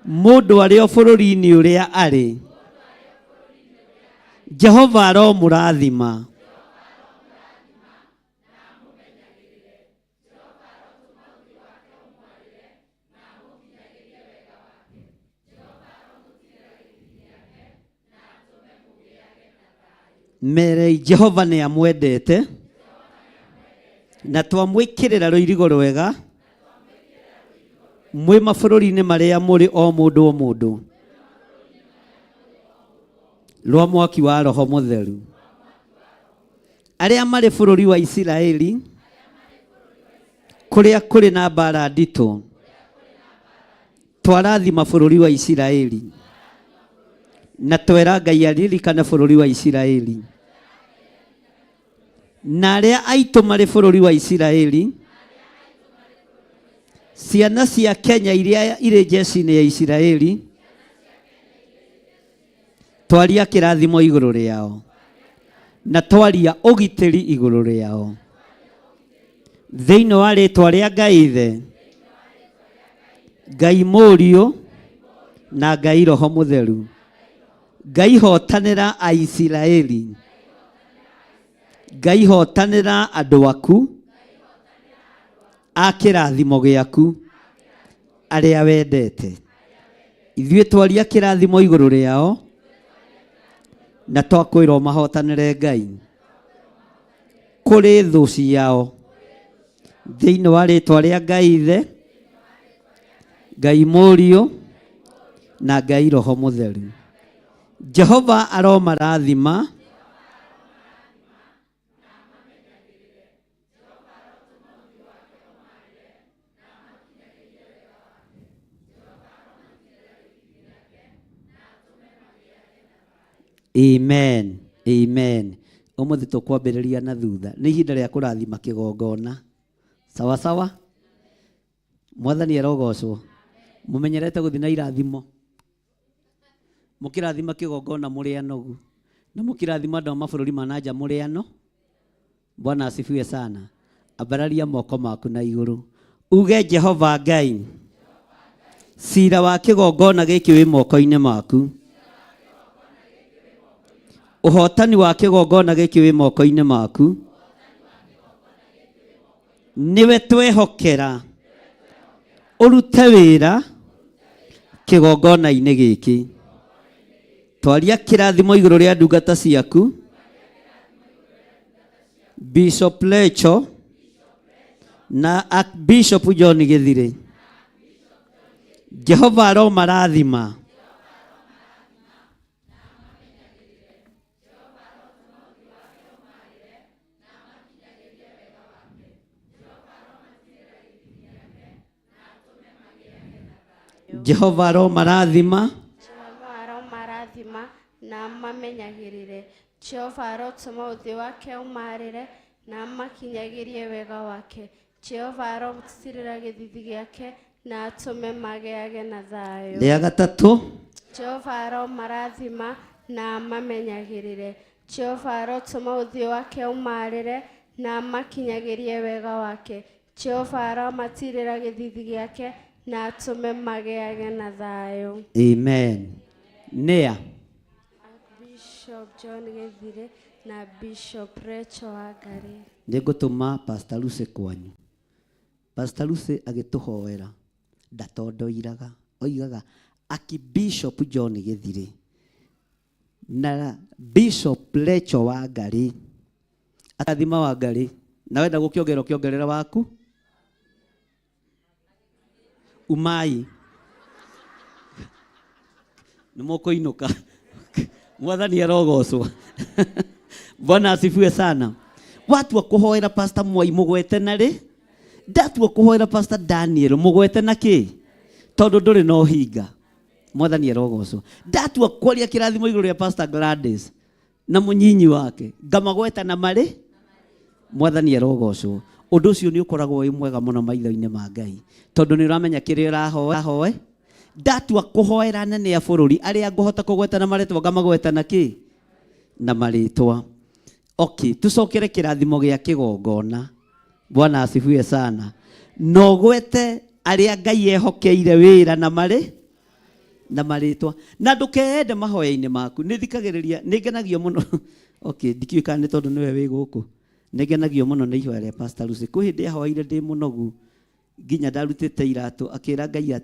mũndũ arĩ o bũrũri-inĩ ũrĩa arĩ. Jehova aromũrathima. Merei Jehova nĩ amwendete na twamwĩkĩrĩra rũirigo rwega mwĩ mabũrũri-inĩ marĩa mũrĩ o mũndũ o mũndũ, rwa mwaki wa Roho Mũtheru. Arĩa marĩ bũrũri wa Isiraeli, kũrĩa kũrĩ na mbara nditũ, twarathima bũrũri wa Isiraeli na twera Ngai aririkane bũrũri wa Isiraeli. Na arĩa aitũ marĩ bũrũri wa Isiraeli, ciana cia Kenya iria irĩ jeshi-inĩ ya Isiraeli, twaria kĩrathimo igũrũ rĩao na twaria ũgitĩri igũrũ rĩao. Thĩinĩ wa rĩtwa rĩa Ngai Ithe, Ngai Mũriũ na Ngai Roho Mũtheru, Ngai hotanĩra Aisiraeli, Ngai hotanĩra andũ aku a kĩrathimo gĩaku arĩa wendete. Ithuĩ twaria kĩrathimo igũrũ rĩao na twakwĩrwo mahotanĩre Ngai kũrĩ thũ ciao, thĩinĩ wa rĩtwa rĩa Ngai Ithe, Ngai Mũriũ na Ngai Roho Mũtheru. Jehova aromarathima. Amen. Amen. Ũmũthĩ tũkwambĩrĩria na thutha. Nĩ ihinda rĩa kũrathima kĩgongona. Sawa sawa? Mwathani arogocwo. Mũmenyerete gũthiĩ na irathimo. Mũkĩrathima kĩgongona mũrĩ anogu. Na mũkĩrathima andũ a mabũrũri ma nanja mũrĩ ano. Bwana asifiwe sana. Ambararia moko maku na igũrũ. Uge Jehova Ngai, cira wa kĩgongona gĩkĩ wĩ moko-inĩ maku. Ũhotani wa kĩgongona gĩkĩ wĩ moko-inĩ maku. Niwe twehokera ũrute wĩra kĩgongona-inĩ gĩkĩ. Twaria kĩrathimo igũrũ rĩa ndungata ciaku Bishop Lecho na Bishop John Gĩthirĩ. Jehova aromarathima. Jehova aromarathima. Jehova aromarathima na mamenyagĩrĩre. Jehova arotũma ũthiũ wake ũmarĩre na makinyagĩrie wega wake. Jehova aromũtirĩra gĩthithi gĩake na atũme magĩage na thayũ. Rĩa gatatũ. Jehova aromarathima na mamenyagĩrĩre. Jehova arotũma ũthiũ wake ũmarĩre na makinyagĩrie wega wake. Jehova aromatirĩra gĩthithi gĩake na atũme magĩage na thayũ. Amen. Nĩa? Bishop John Gĩthirĩ na Bishop Rachel Wangari. Nĩngũtũma Pastor Lucy kwanyu. Pastor Lucy agĩtũhoera ndatondoiraga, oigaga aki Bishop John Gĩthirĩ na Bishop Rachel Wangari akathima Wangari, na wenda gũkĩongerera waku umai nĩ mũkũinũka mwathani arogocwo Bwana asifiwe sana. Watu wa kuhoera Pastor Mwai mugwete na rĩ, ndatua kuhoera Pastor Daniel mugwete na kĩ, tondũ ndũrĩ na ũhinga. Mwathani arogocwo. Ndatua kwaria kĩrathimo igũrũ rĩa Pastor Gladys na mũnyinyi wake, ngamagweta na marĩ, mwathani arogocwo. Ũndũ ũcio nĩ ũkoragwo wĩ mwega mũno maitho-inĩ ma Ngai, tondũ nĩ ũramenya kĩrĩa ũrahoe. Ndatua kuhoera nene ya bũrũri arĩa ngũhota kũgweta na marĩtwa ngamagweta na kĩ, na marĩtwa. Okay, tucokere kĩrathimo gĩa kĩgongona. Bwana asifiwe sana. No gwete arĩa Ngai ehokeire wĩra na marĩtwa. Na ndũkeende mahoya-inĩ maku. Nĩ thikagĩrĩria, nĩ ngenagio mũno. Okay, ndikiũĩ kana nĩ tondũ nĩwe wĩ gũkũ. Nĩ ngenagio mũno nĩ ihoya rĩa Pastor Lucy. Kwĩ hĩndĩ ahoire ndĩ mũnogu, nginya ndarutĩte iratũ akĩra Ngai atĩ